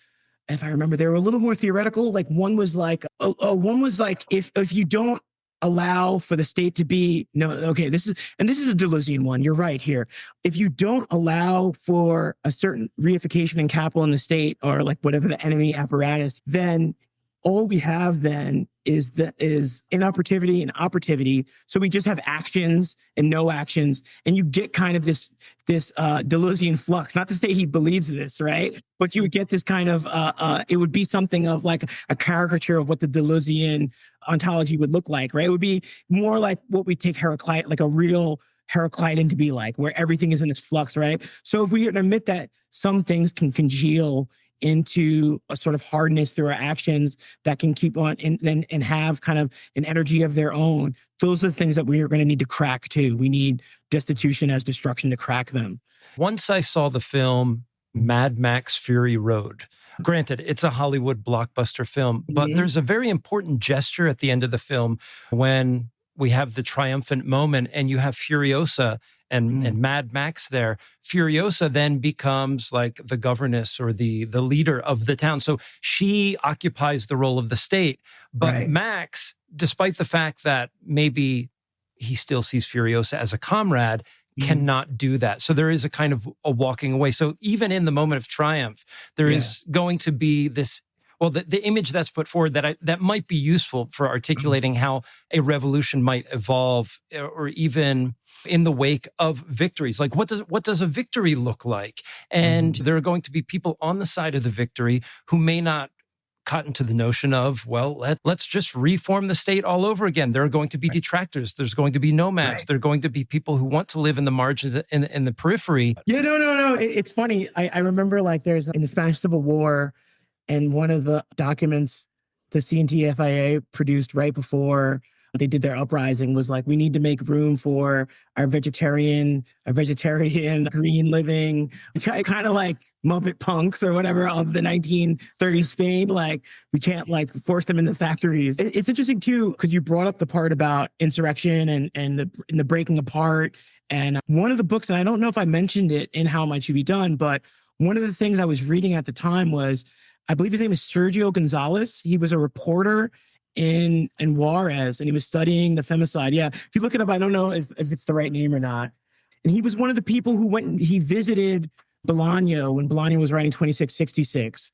if I remember, they were a little more theoretical. Like one was like, if you don't allow for the state to be, this is a Deleuzian one. You're right here. If you don't allow for a certain reification and capital in the state or like whatever the enemy apparatus, then all we have then is inoperativity and operativity. So we just have actions and no actions. And you get kind of this Deleuzian flux. Not to say he believes this, right? But you would get this kind of, it would be something of like a caricature of what the Deleuzian ontology would look like, right? It would be more like what we take Heraclite, like a real Heraclitean to be like, where everything is in this flux, right? So if we admit that some things can congeal into a sort of hardness through our actions that can keep on and have kind of an energy of their own. Those are the things that we are going to need to crack too. We need destitution as destruction to crack them. Once I saw the film Mad Max Fury Road, granted, it's a Hollywood blockbuster film, but there's a very important gesture at the end of the film when we have the triumphant moment and you have Furiosa and Mad Max there. Furiosa then becomes like the governess or the leader of the town. So she occupies the role of the state. But Max, despite the fact that maybe he still sees Furiosa as a comrade, cannot do that. So there is a kind of a walking away. So even in the moment of triumph, there is going to be this, the image that's put forward that might be useful for articulating how a revolution might evolve, or even in the wake of victories. Like what does a victory look like? And there are going to be people on the side of the victory who may not cotton to the notion of, let's just reform the state all over again. There are going to be detractors. There's going to be nomads. There are going to be people who want to live in the margins, in the periphery. Yeah, no. It's funny. I remember like there's in the Spanish Civil War, and one of the documents the CNTFIA produced right before they did their uprising was like, we need to make room for our vegetarian green living, kind of like Muppet punks or whatever of the 1930s Spain. Like we can't like force them in the factories. It's interesting too, because you brought up the part about insurrection and the breaking apart. And one of the books, and I don't know if I mentioned it in How Might You Be Done, but one of the things I was reading at the time was, I believe his name is Sergio Gonzalez. He was a reporter in Juarez, and he was studying the femicide. Yeah, if you look it up, I don't know if it's the right name or not. And he was one of the people who went and he visited Bolaño when Bolaño was writing 2666.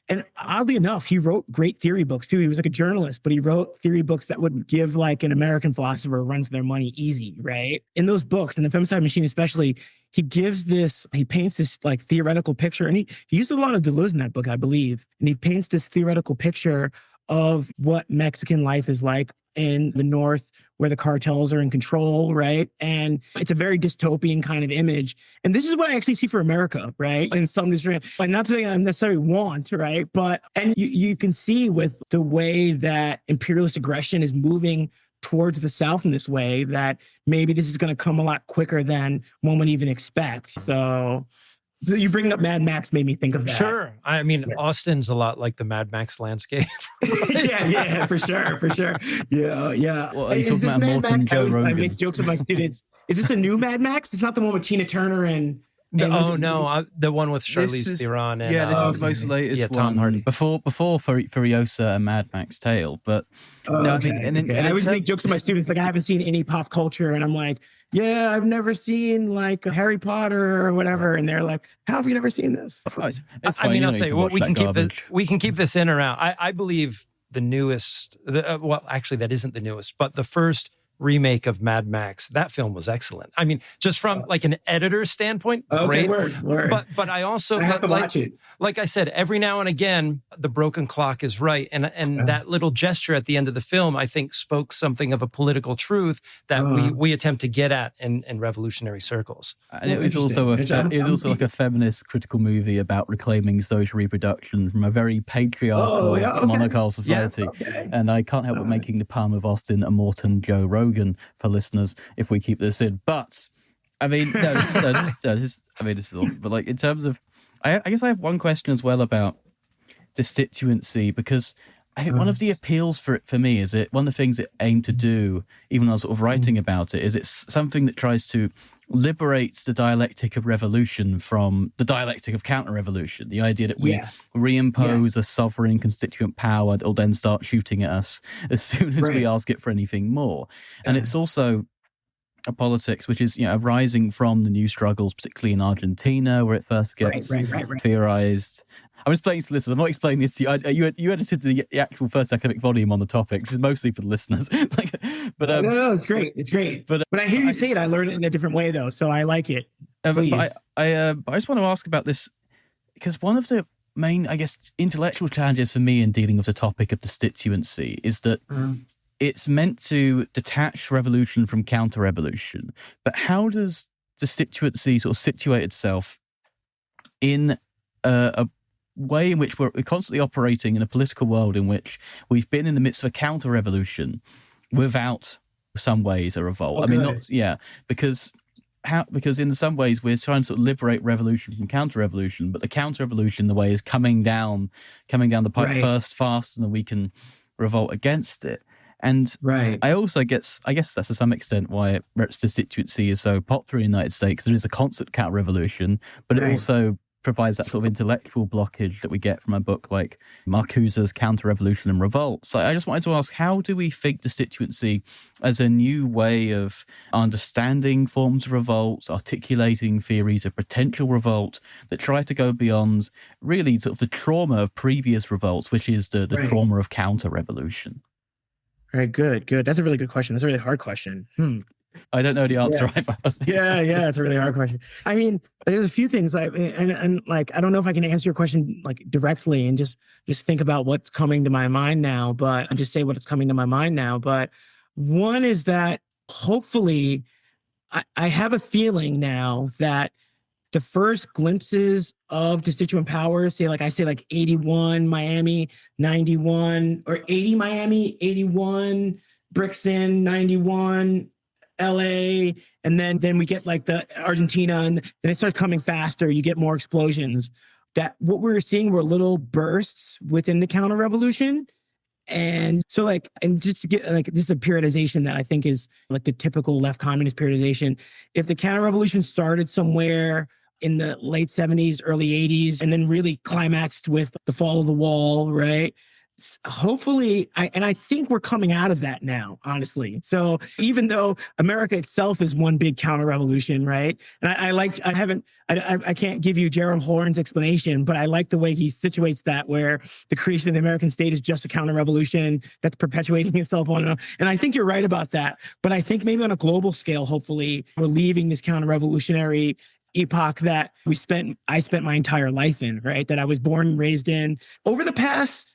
And oddly enough, he wrote great theory books too. He was like a journalist, but he wrote theory books that would give like an American philosopher a run for their money easy, right? In those books, in The Femicide Machine especially, he paints this like theoretical picture. And he used a lot of Deleuze in that book, I believe. And he paints this theoretical picture of what Mexican life is like in the North, where the cartels are in control, right? And it's a very dystopian kind of image. And this is what I actually see for America, right? In some degree, like not something I necessarily want, right? But, and you can see with the way that imperialist aggression is moving towards the South in this way, that maybe this is going to come a lot quicker than one would even expect. So you bring up Mad Max made me think of that. Sure. I mean, Austin's a lot like the Mad Max landscape. yeah, for sure. Yeah. Well, are you talking about Morton Joe Rogan? I make jokes with my students. Is this a new Mad Max? It's not the one with Tina Turner and the one with Charlize Theron. And, this is the most latest one. Tom Hardy. Before Furiosa and Mad Max Tale. But I would make jokes with my students like, I haven't seen any pop culture, and I'm like, yeah, I've never seen like Harry Potter or whatever, and they're like, how have you never seen this? I mean, I'll say we can keep this in or out. I believe the newest. Actually, that isn't the newest, but the first remake of Mad Max. That film was excellent. I mean, just from like an editor's standpoint, okay, great. Word. But I also have to watch it. Like I said, every now and again, the broken clock is right, and that little gesture at the end of the film, I think, spoke something of a political truth that we attempt to get at in revolutionary circles. And it was also like a feminist critical movie about reclaiming social reproduction from a very patriarchal, monarchical society. Yeah, okay. And I can't help but making the palm of Austin a Morton Joe Rogan for listeners if we keep this in. But I mean, this is awesome. But like in terms of, I guess I have one question as well about destituency, because I think one of the appeals for me is one of the things it aimed to do, even when I was sort of writing about it, is it's something that tries to liberate the dialectic of revolution from the dialectic of counter-revolution. The idea that we reimpose a sovereign constituent power that will then start shooting at us as soon as we ask it for anything more. And it's also a politics which is, arising from the new struggles, particularly in Argentina, where it first gets theorized. I'm just playing to listeners. I'm not explaining this to you. You edited the actual first academic volume on the topic. This is mostly for the listeners. No, it's great. It's great. But I hear you say it. I learn it in a different way, though, so I like it. Please. I just want to ask about this, because one of the main, I guess, intellectual challenges for me in dealing with the topic of destituency is that it's meant to detach revolution from counter-revolution. But how does destituency sort of situate itself in a way in which we're constantly operating in a political world in which we've been in the midst of a counter-revolution without, some ways, a revolt? Because in some ways we're trying to sort of liberate revolution from counter-revolution, but the counter-revolution, the way, is coming down the pipe first, faster than we can revolt against it. And I also guess that's to some extent why destituency is so popular in the United States. There is a constant counter-revolution, but it also provides that sort of intellectual blockage that we get from a book like Marcuse's Counter-Revolution and Revolt. So I just wanted to ask, how do we think destituency as a new way of understanding forms of revolts, articulating theories of potential revolt that try to go beyond really sort of the trauma of previous revolts, which is the trauma of counter-revolution? All right, good. That's a really good question. That's a really hard question. I don't know the answer. It's a really hard question. I mean, there's a few things and I don't know if I can answer your question like directly and just think about what's coming to my mind now, but I just say what's coming to my mind now. But one is that hopefully I have a feeling now that the first glimpses of destituent powers, say like 81 Miami, 91, or 80 Miami, 81 Brixton, 91 LA, and then we get like the Argentina, and then it starts coming faster. You get more explosions. That what we're seeing were little bursts within the counter revolution. And so and just to get this is a periodization that I think is like the typical left communist periodization. If the counter revolution started somewhere in the late 70s, early 80s, and then really climaxed with the fall of the wall, right? Hopefully, I think we're coming out of that now, honestly. So even though America itself is one big counter-revolution, right? And I can't give you Gerald Horne's explanation, but I like the way he situates that, where the creation of the American state is just a counter-revolution that's perpetuating itself on and on. And I think you're right about that. But I think maybe on a global scale, hopefully, we're leaving this counter-revolutionary epoch that I spent my entire life in, right? That I was born and raised in. Over the past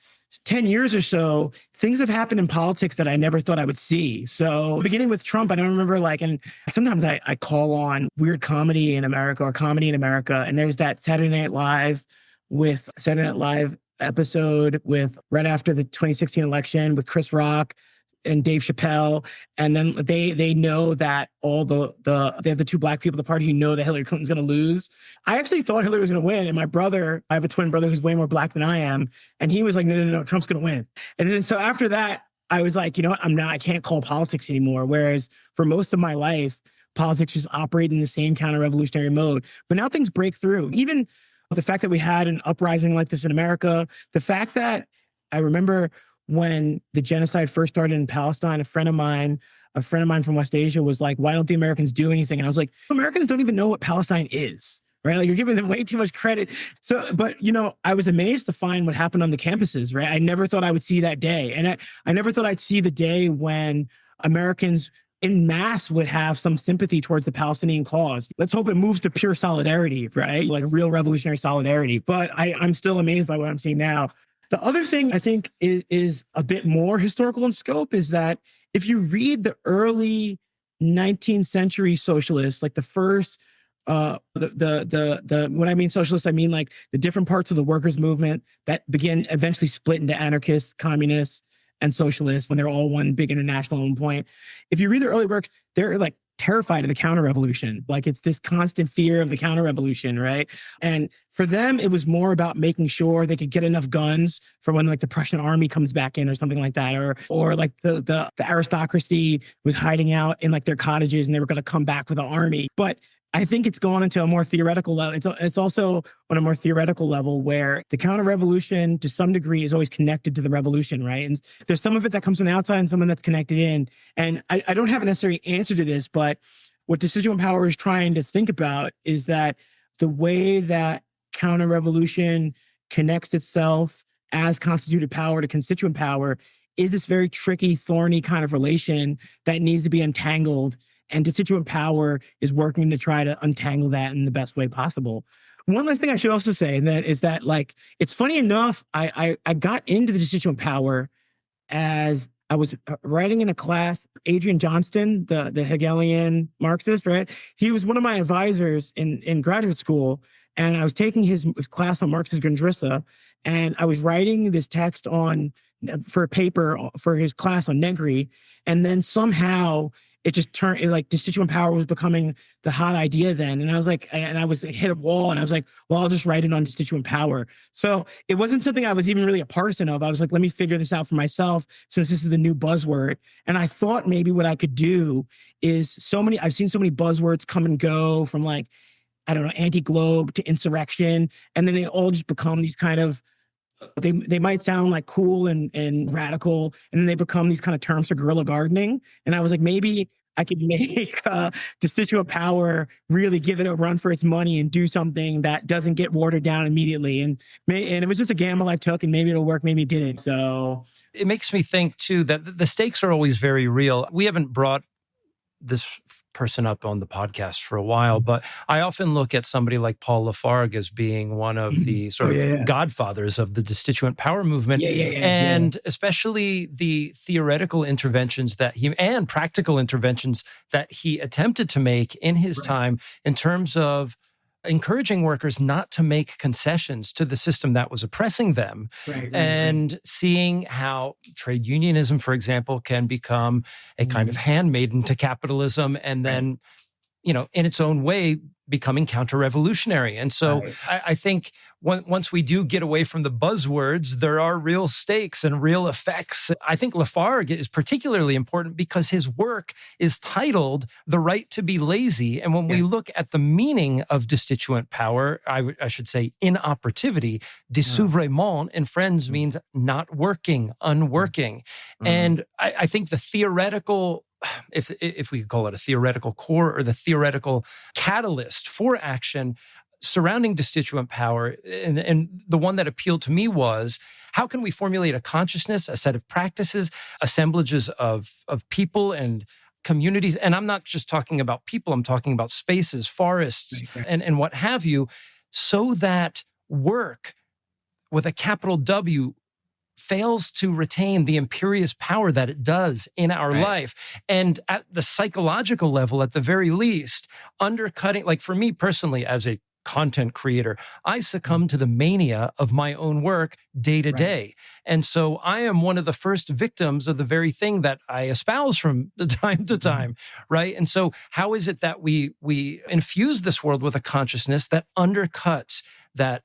10 years or so, things have happened in politics that I never thought I would see. So beginning with Trump, I don't remember and sometimes I call on weird comedy in America or comedy in America. And there's that Saturday Night Live episode with right after the 2016 election with Chris Rock and Dave Chappelle. And then they know that all they're the two black people, the party who know that Hillary Clinton's going to lose. I actually thought Hillary was going to win. And my brother, I have a twin brother who's way more black than I am. And he was like, no, Trump's going to win. And then so after that, I was like, you know what? I can't call politics anymore. Whereas for most of my life, politics just operated in the same counter-revolutionary mode. But now things break through. Even the fact that we had an uprising like this in America, the fact that I remember when the genocide first started in Palestine, a friend of mine from West Asia was like, why don't the Americans do anything? And I was like, Americans don't even know what Palestine is, right? Like, you're giving them way too much credit. So, but I was amazed to find what happened on the campuses, right? I never thought I would see that day. And I never thought I'd see the day when Americans in mass would have some sympathy towards the Palestinian cause. Let's hope it moves to pure solidarity, right? Like real revolutionary solidarity. But I'm still amazed by what I'm seeing now. The other thing I think is a bit more historical in scope is that if you read the early 19th century socialists, like the first, when I mean socialists, I mean like the different parts of the workers' movement that eventually split into anarchists, communists, and socialists when they're all one big international at one point. If you read the early works, they're like terrified of the counter-revolution. Like it's this constant fear of the counter-revolution, right? And for them, it was more about making sure they could get enough guns for when like the Prussian army comes back in or something like that, or like the aristocracy was hiding out in like their cottages and they were going to come back with the army. But I think it's gone into a more theoretical level. It's also on a more theoretical level where the counter-revolution to some degree is always connected to the revolution, right? And there's some of it that comes from the outside and some of that's connected in. And I don't have a necessary answer to this, but what Destituent Power is trying to think about is that the way that counter-revolution connects itself as constituted power to constituent power is this very tricky, thorny kind of relation that needs to be untangled. And Destituent Power is working to try to untangle that in the best way possible. One last thing I should also say is that like, it's funny enough, I got into the Destituent Power as I was writing in a class, Adrian Johnston, the Hegelian Marxist, right? He was one of my advisors in graduate school. And I was taking his class on Marxist Grundrisse. And I was writing this text for a paper for his class on Negri. And then somehow it just turned like Destituent Power was becoming the hot idea then. And I was like, and I was hit a wall and I was like, well, I'll just write it on Destituent Power. So it wasn't something I was even really a partisan of. I was like, let me figure this out for myself since this is the new buzzword. And I thought maybe what I could do is I've seen so many buzzwords come and go from like, I don't know, anti-globe to insurrection. And then they all just become these kind of, they might sound like cool and radical, and then they become these kind of terms for guerrilla gardening. And I was like, maybe I could make Destituent Power really give it a run for its money and do something that doesn't get watered down immediately. And it was just a gamble I took, and maybe it'll work, maybe it didn't. So it makes me think too that the stakes are always very real. We haven't brought this person up on the podcast for a while, but I often look at somebody like Paul Lafargue as being one of the sort of godfathers of the Destituent Power movement, and especially the theoretical interventions and practical interventions that he attempted to make in his time in terms of encouraging workers not to make concessions to the system that was oppressing them, and seeing how trade unionism, for example, can become a kind of handmaiden to capitalism, and then, in its own way, becoming counter-revolutionary. And so I think once we do get away from the buzzwords, there are real stakes and real effects. I think Lafargue is particularly important because his work is titled The Right to be Lazy. And when we look at the meaning of destituent power, I should say inoperativity, désœuvrement in French means not working, unworking. And I think the theoretical, if we could call it a theoretical core or the theoretical catalyst for action surrounding destituent power, and the one that appealed to me was, how can we formulate a consciousness, a set of practices, assemblages of people and communities? And I'm not just talking about people, I'm talking about spaces, forests, and what have you, so that work with a capital W fails to retain the imperious power that it does in our life. And at the psychological level, at the very least, undercutting, like for me personally, as a content creator, I succumb to the mania of my own work day to day. And so I am one of the first victims of the very thing that I espouse from time to time, right? And so how is it that we infuse this world with a consciousness that undercuts that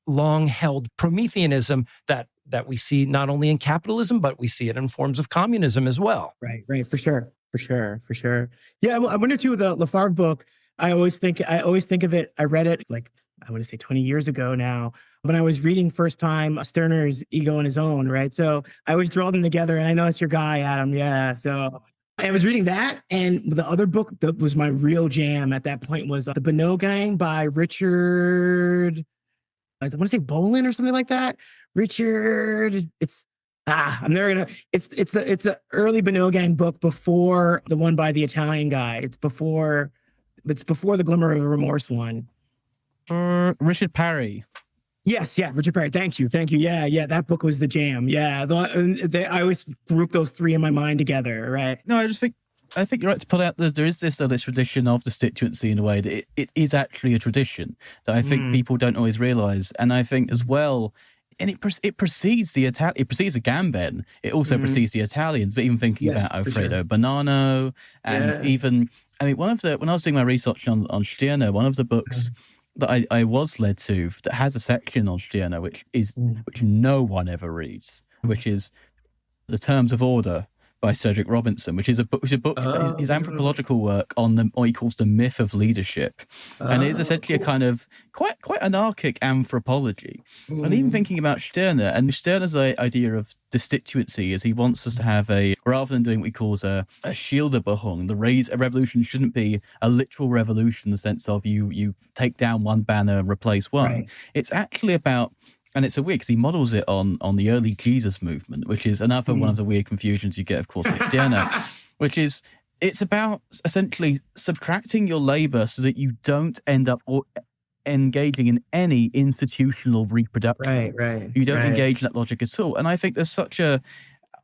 long-held Prometheanism that we see not only in capitalism, but we see it in forms of communism as well? Right, for sure. Yeah, I wonder too, the Lafargue book, I always think of it, I read it like, I want to say 20 years ago now, when I was reading first time Stirner's Ego and His Own, right? So I always draw them together, and I know it's your guy, Adam. Yeah, so I was reading that, and the other book that was my real jam at that point was The Bonneau Gang by Richard, I want to say Bolin or something like that. Richard, it's I'm never gonna. It's the early Benogang book before the one by the Italian guy. It's before the Glimmer of the Remorse one. Richard Parry. Yes, yeah, Richard Parry. Thank you. Yeah, that book was the jam. Yeah, I always group those three in my mind together, right? No, I think you're right to put out that there is this tradition of destituency in a way that it is actually a tradition that I think people don't always realize, and I think as well. And it precedes the Agamben. It also precedes the Italians. But even thinking about Alfredo Bonanno, and even when I was doing my research on Stirner, one of the books that I was led to that has a section on Stirner, which no one ever reads, which is The Terms of Order by Idris Robinson, which is a book, his anthropological work on what he calls the myth of leadership, and it is essentially a kind of quite anarchic anthropology. And even thinking about Stirner and Stirner's idea of destituency is he wants us to have rather than doing what he calls a Schilderbehung, a revolution shouldn't be a literal revolution in the sense of you take down one banner and replace one. Right. It's actually about. And it's a weird because he models it on the early Jesus movement, which is another one of the weird confusions you get, of course, with Stirner, which is it's about essentially subtracting your labor so that you don't end up engaging in any institutional reproduction. Right. You don't engage in that logic at all. And I think there's such a...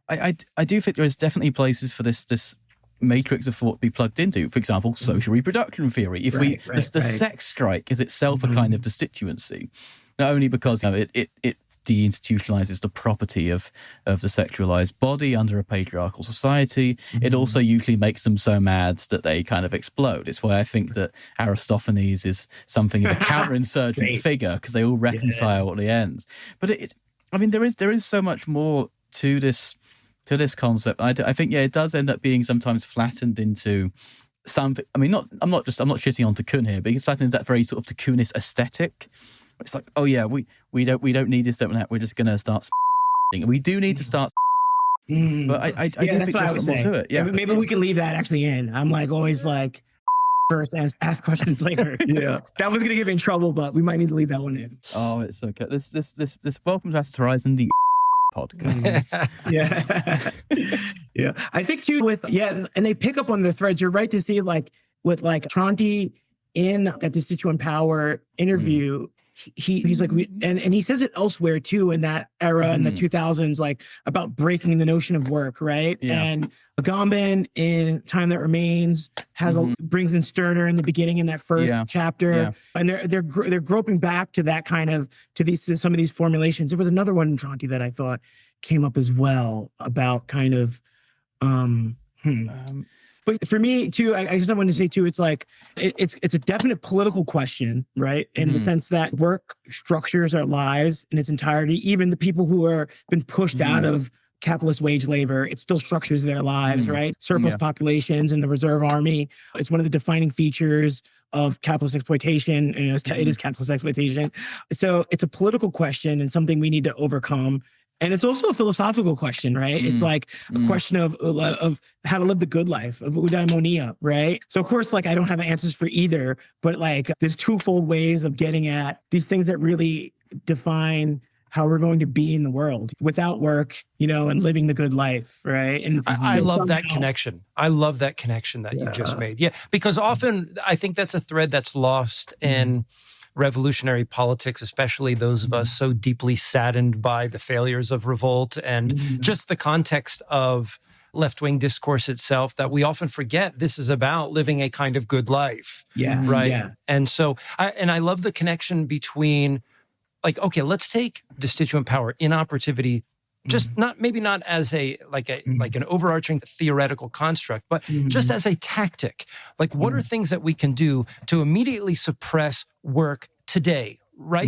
I do think there is definitely places for this matrix of thought to be plugged into. For example, social reproduction theory. If the sex strike is itself a kind of destituency. Not only because it deinstitutionalizes the property of the sexualized body under a patriarchal society, it also usually makes them so mad that they kind of explode. It's why I think that Aristophanes is something of a counterinsurgent figure, because they all reconcile at the end. But there is so much more to this concept. I think it does end up being sometimes flattened into something. I'm not shitting on Tikkun here, but it's flattened into that very sort of Tikkunist aesthetic. It's like, oh yeah, we don't need this, don't that. We're just going to start. We do need to start. But I do think there's more to it. Yeah, maybe we can leave that actually in. I'm like always like first ask questions later. Yeah, that was going to get me in trouble, but we might need to leave that one in. Oh, it's okay. This welcome to Horizon the podcast. Yeah. I think too and they pick up on the threads. You're right to see with Tronti in that Destituent Power interview. He's like, and he says it elsewhere too in that era in the 2000s, like about breaking the notion of work, right? Yeah. And Agamben in Time That Remains brings in Stirner in the beginning in that first chapter, and they're groping back to that kind of to some of these formulations. There was another one in Tronti that I thought came up as well about kind of. But for me, too, I guess I want to say, too, it's like it's a definite political question, right? In the sense that work structures our lives in its entirety. Even the people who are been pushed out of capitalist wage labor, it still structures their lives, right? Surplus populations and the reserve army. It's one of the defining features of capitalist exploitation. It is capitalist exploitation. So it's a political question and something we need to overcome. And it's also a philosophical question, right? It's like a question of how to live the good life, of eudaimonia, right? So of course, I don't have answers for either, but there's twofold ways of getting at these things that really define how we're going to be in the world without work, and living the good life, right? And I love that connection. I love that connection that you just made. Yeah, because often I think that's a thread that's lost in revolutionary politics, especially those of us so deeply saddened by the failures of revolt and just the context of left-wing discourse itself, that we often forget this is about living a kind of good life. Yeah. Right. Yeah. And so, I love the connection between okay, let's take Destituent Power, inoperativity, just maybe not as an overarching theoretical construct, but just as a tactic. What are things that we can do to immediately suppress work today,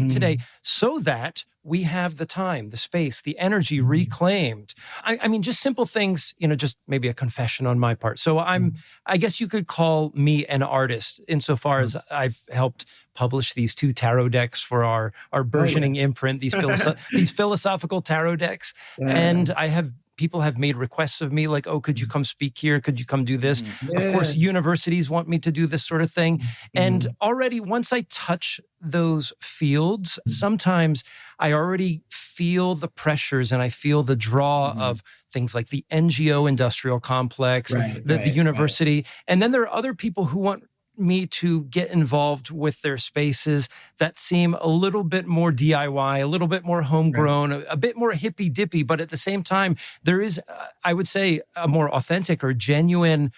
today, so that we have the time, the space, the energy reclaimed? I mean, just simple things, just maybe a confession on my part. So I guess you could call me an artist insofar as I've helped publish these 2 tarot decks for our burgeoning imprint, these philosophical tarot decks. And I have people have made requests of me, like, oh, could you come speak here? Could you come do this? Of course, universities want me to do this sort of thing. And already once I touch those fields, sometimes I already feel the pressures and I feel the draw of things like the NGO industrial complex, the university. And then there are other people who want me to get involved with their spaces that seem a little bit more DIY, a little bit more homegrown, a bit more hippy dippy, but at the same time, there is, I would say, a more authentic or genuine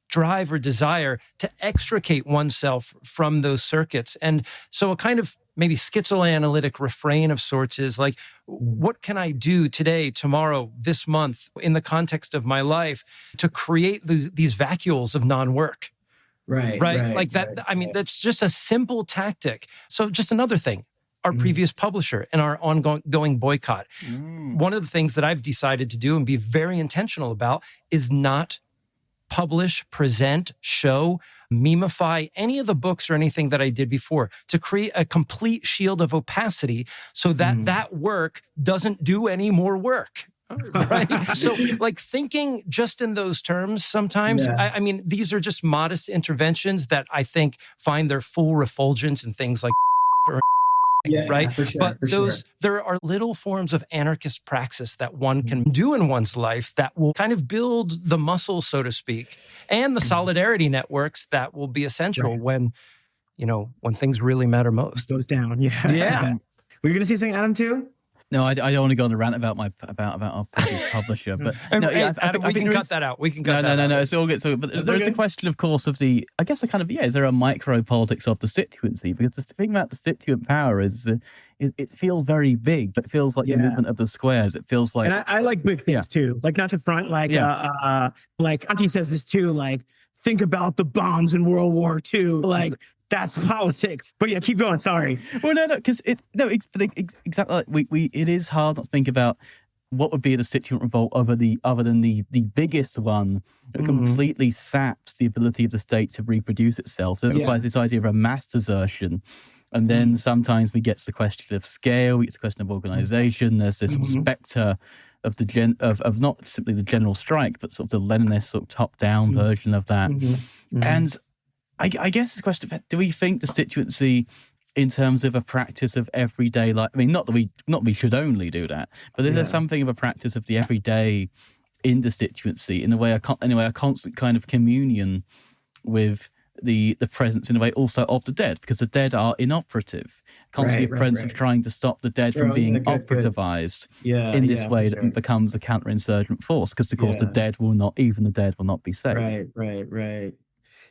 drive or desire to extricate oneself from those circuits. And so a kind of maybe schizoanalytic refrain of sorts is like, what can I do today, tomorrow, this month, in the context of my life to create these vacuoles of non-work? Right. Like that. I mean, that's just a simple tactic. So just another thing, our previous publisher and our ongoing boycott. One of the things that I've decided to do and be very intentional about is not publish, present, show, memify any of the books or anything that I did before, to create a complete shield of opacity so that that work doesn't do any more work. Right. So like thinking just in those terms sometimes, I mean, these are just modest interventions that I think find their full refulgence in things like right. For sure, but there are little forms of anarchist praxis that one can do in one's life that will kind of build the muscle, so to speak, and the solidarity networks that will be essential when, you know, when things really matter most. Goes down. Yeah. Were you going to say something, Adam, too? No, I don't want to go on a rant about our publisher, but no, Adam, we can cut that out. We can cut that out. No, it's all good. So, but there's a question, of course, of the, I guess, is there a micro politics of destituency? Because the thing about destituent power is that it feels very big, but it feels like the movement of the squares. It feels like, and I like big things too. Like not to front, like Auntie says this too. Like think about the bombs in World War II. Like. That's politics. But yeah, keep going. Sorry. Well, no, because exactly. Like it is hard not to think about what would be a destituent revolt other than the biggest one that completely saps the ability of the state to reproduce itself. So it requires this idea of a mass desertion. And then sometimes we get to the question of scale, we get to the question of organization. There's this specter of of not simply the general strike, but sort of the Leninist sort of top-down version of that. And I guess the question of, do we think destituency in terms of a practice of everyday life? I mean, not that we should only do that, but is there something of a practice of the everyday in destituency in a way, a constant kind of communion with the presence in a way also of the dead, because the dead are inoperative. Constantly a presence of trying to stop the dead from being operativized in this way that becomes a counterinsurgent force, because of course the dead will not be safe. Right.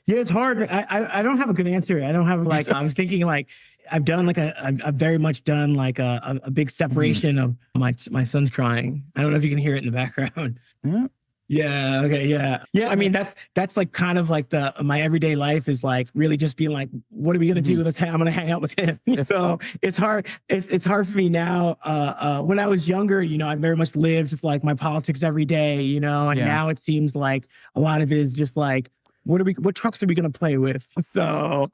Yeah, it's hard. I don't have a good answer. I don't have like, I was thinking like, I've done like I've very much done like a big separation of my son's crying. I don't know if you can hear it in the background. Yeah. Okay. Yeah. I mean, that's like kind of like my everyday life is like really just being like, what are we going to do? I'm going to hang out with him. So it's hard. It's hard for me now. When I was younger, you know, I very much lived like my politics every day, you know, and now it seems like a lot of it is just like, what trucks are we going to play with? So,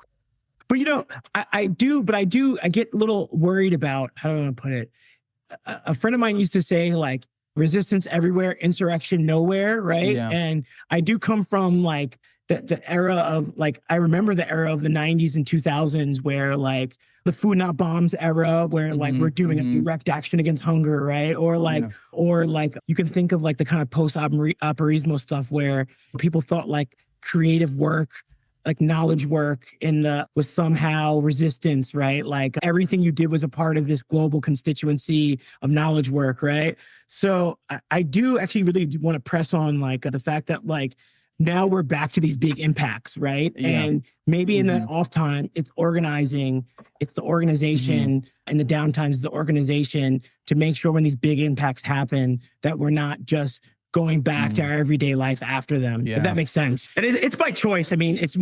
but you know, I get a little worried about, how do I want to put it? A friend of mine used to say like, resistance everywhere, insurrection nowhere, right? Yeah. And I do come from like the era of like, I remember the era of the 90s and 2000s where like the food not bombs era where like we're doing a direct action against hunger, right? Or like you can think of like the kind of post-operaismo stuff where people thought like creative work, like knowledge work was somehow resistance, right? Like everything you did was a part of this global constituency of knowledge work, right? So I do actually really want to press on like the fact that like now we're back to these big impacts, right? Yeah. And maybe in that off time, it's organizing, it's the organization, and the downtimes is the organization to make sure when these big impacts happen that we're not just going back to our everyday life after them. Yeah. If that makes sense. And it's by choice. I mean, it's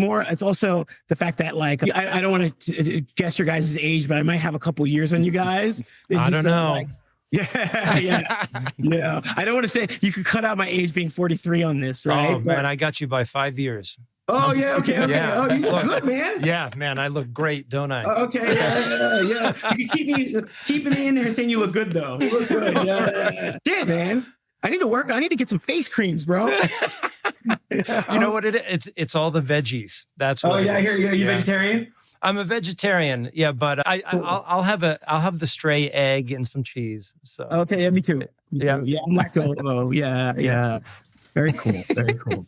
also the fact that like, I don't want to guess your guys' age, but I might have a couple years on you guys. I don't know. Like, yeah. I don't want to say, you could cut out my age being 43 on this, right? Oh, man, I got you by 5 years. Oh, yeah, okay. Yeah. Oh, you look good, man. Yeah, man, I look great, don't I? Okay, yeah. You can keep me in there saying you look good, though. You look good. Yeah. Damn, man. I need to work. I need to get some face creams, bro. You know what it is? It's all the veggies. That's what. Oh yeah, I hear you. Are you vegetarian? I'm a vegetarian. Yeah, but I'll have the stray egg and some cheese. So okay, yeah, me too. Yeah, I'm lactose. Oh, yeah. Very cool. Very cool.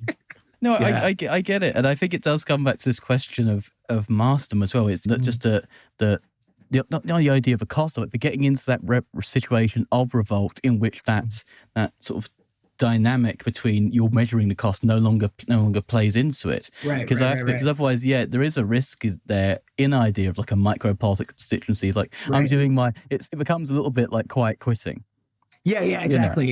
No, yeah. I get it, and I think it does come back to this question of martyrdom as well. It's not just not the idea of a cost of it, but getting into that situation of revolt in which that sort of dynamic between you're measuring the cost no longer plays into it. Right. Because otherwise, there is a risk there in idea of like a micro-politics constituency. Like I'm doing it becomes a little bit like quiet quitting. Yeah, exactly.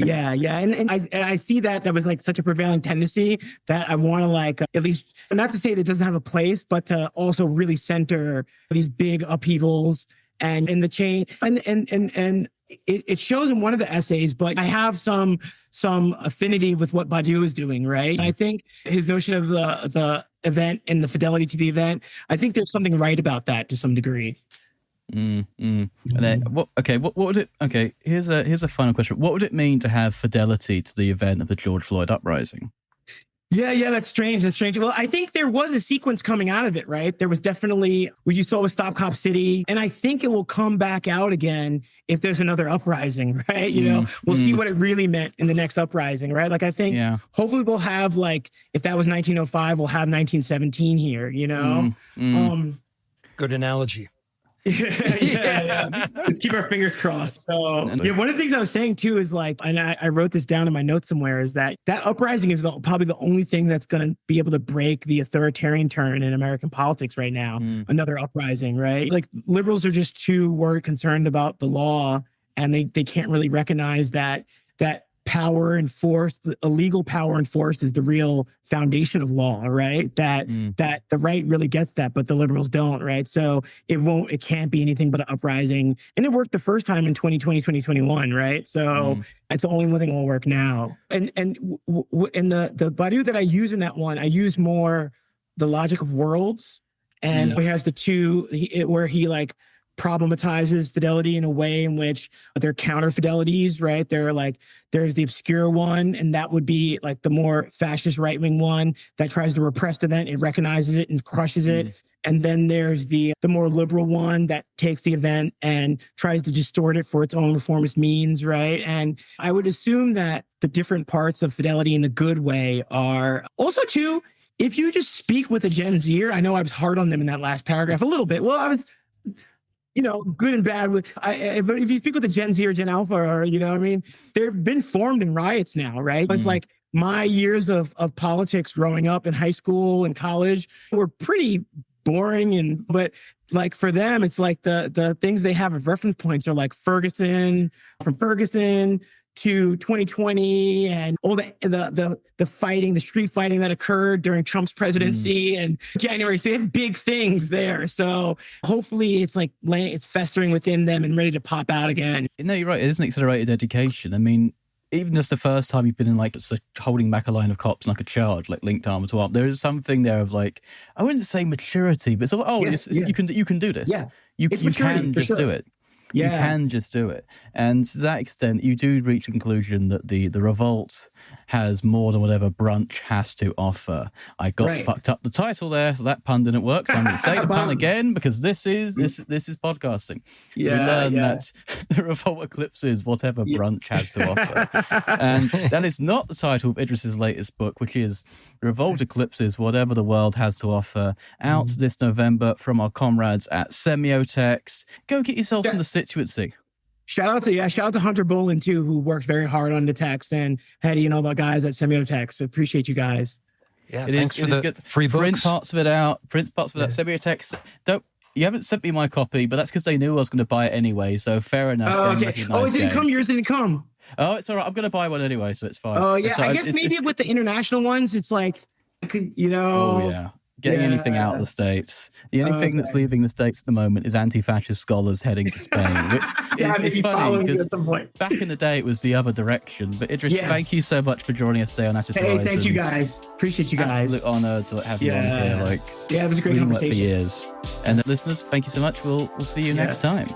Yeah. And I see that was like such a prevailing tendency that I want to like, at least, not to say that it doesn't have a place, but to also really center these big upheavals and in the chain. And it shows in one of the essays, but I have some affinity with what Badiou is doing, right? And I think his notion of the event and the fidelity to the event, I think there's something right about that to some degree. And then what would it? Okay, here's a final question. What would it mean to have fidelity to the event of the George Floyd uprising? Yeah, that's strange. Well, I think there was a sequence coming out of it, right? There was definitely what you saw with Stop Cop City, and I think it will come back out again if there's another uprising, right? We'll see what it really meant in the next uprising, right? Like I think hopefully we'll have like if that was 1905, we'll have 1917 here, Good analogy. Yeah. Let's keep our fingers crossed. So one of the things I was saying too is like, and I wrote this down in my notes somewhere, is that uprising is probably the only thing that's going to be able to break the authoritarian turn in American politics right now. Another uprising, right? Like liberals are just too concerned about the law, and they can't really recognize that power and force, the illegal power and force is the real foundation of law, right? That the right really gets that, but the liberals don't, right? So it can't be anything but an uprising. And it worked the first time in 2020, 2021, right? So it's the only one thing that will work now. And the Badiou that I use in that one, I use more the logic of worlds. And he has the two where he like problematizes fidelity in a way in which they're counter fidelities, right? They're like, there's the obscure one, and that would be like the more fascist right-wing one that tries to repress the event. It recognizes it and crushes it. And then there's the more liberal one that takes the event and tries to distort it for its own reformist means, right? And I would assume that the different parts of fidelity in a good way are also too, if you just speak with a Gen Zer, I know I was hard on them in that last paragraph a little bit. Well, I was good and bad. But if you speak with a Gen Z or Gen Alpha, or, they've been formed in riots now, right? It's like my years of politics growing up in high school and college were pretty boring. But like for them, it's like the things they have as reference points are like Ferguson to 2020 and all the fighting, the street fighting that occurred during Trump's presidency and January. So they have big things there. So hopefully it's like it's festering within them and ready to pop out again. No, you're right. It is an accelerated education. I mean, even just the first time you've been in like holding back a line of cops like a charge, like linked arm to arm, there is something there of like, I wouldn't say maturity, but you can do this. Yeah. You can just do it. Yeah. You can just do it. And to that extent, you do reach the conclusion that the revolt has more than whatever brunch has to offer. I got fucked up the title there, so that pun didn't work. So I'm going to say the pun again because this is podcasting. We learn that the Revolt Eclipses whatever brunch has to offer. And that is not the title of Idris's latest book, which is Revolt Eclipses, Whatever the World Has to Offer, out this November from our comrades at Semiotext. Go get yourself some Destituency. Shout out to Hunter Bolin too, who worked very hard on the text, and Hedy and all the guys at Semiotext. Appreciate you guys. Yeah, thanks for the good. Free books. Print parts of it out. Semiotext. You haven't sent me my copy, but that's because they knew I was going to buy it anyway. So fair enough. Oh, okay. It didn't come. Yours didn't come. Oh, it's all right. I'm going to buy one anyway, so it's fine. Oh yeah, I guess maybe with the international ones, it's like, Oh yeah. Getting anything out of the States. The only thing that's leaving the States at the moment is anti-fascist scholars heading to Spain, which is funny because back in the day it was the other direction. But Idris, thank you so much for joining us today on Acid Horizon. Hey, thank you guys. Appreciate you guys. Absolute honor to have you on here. It was a great conversation. For years. And listeners, thank you so much. We'll see you next time.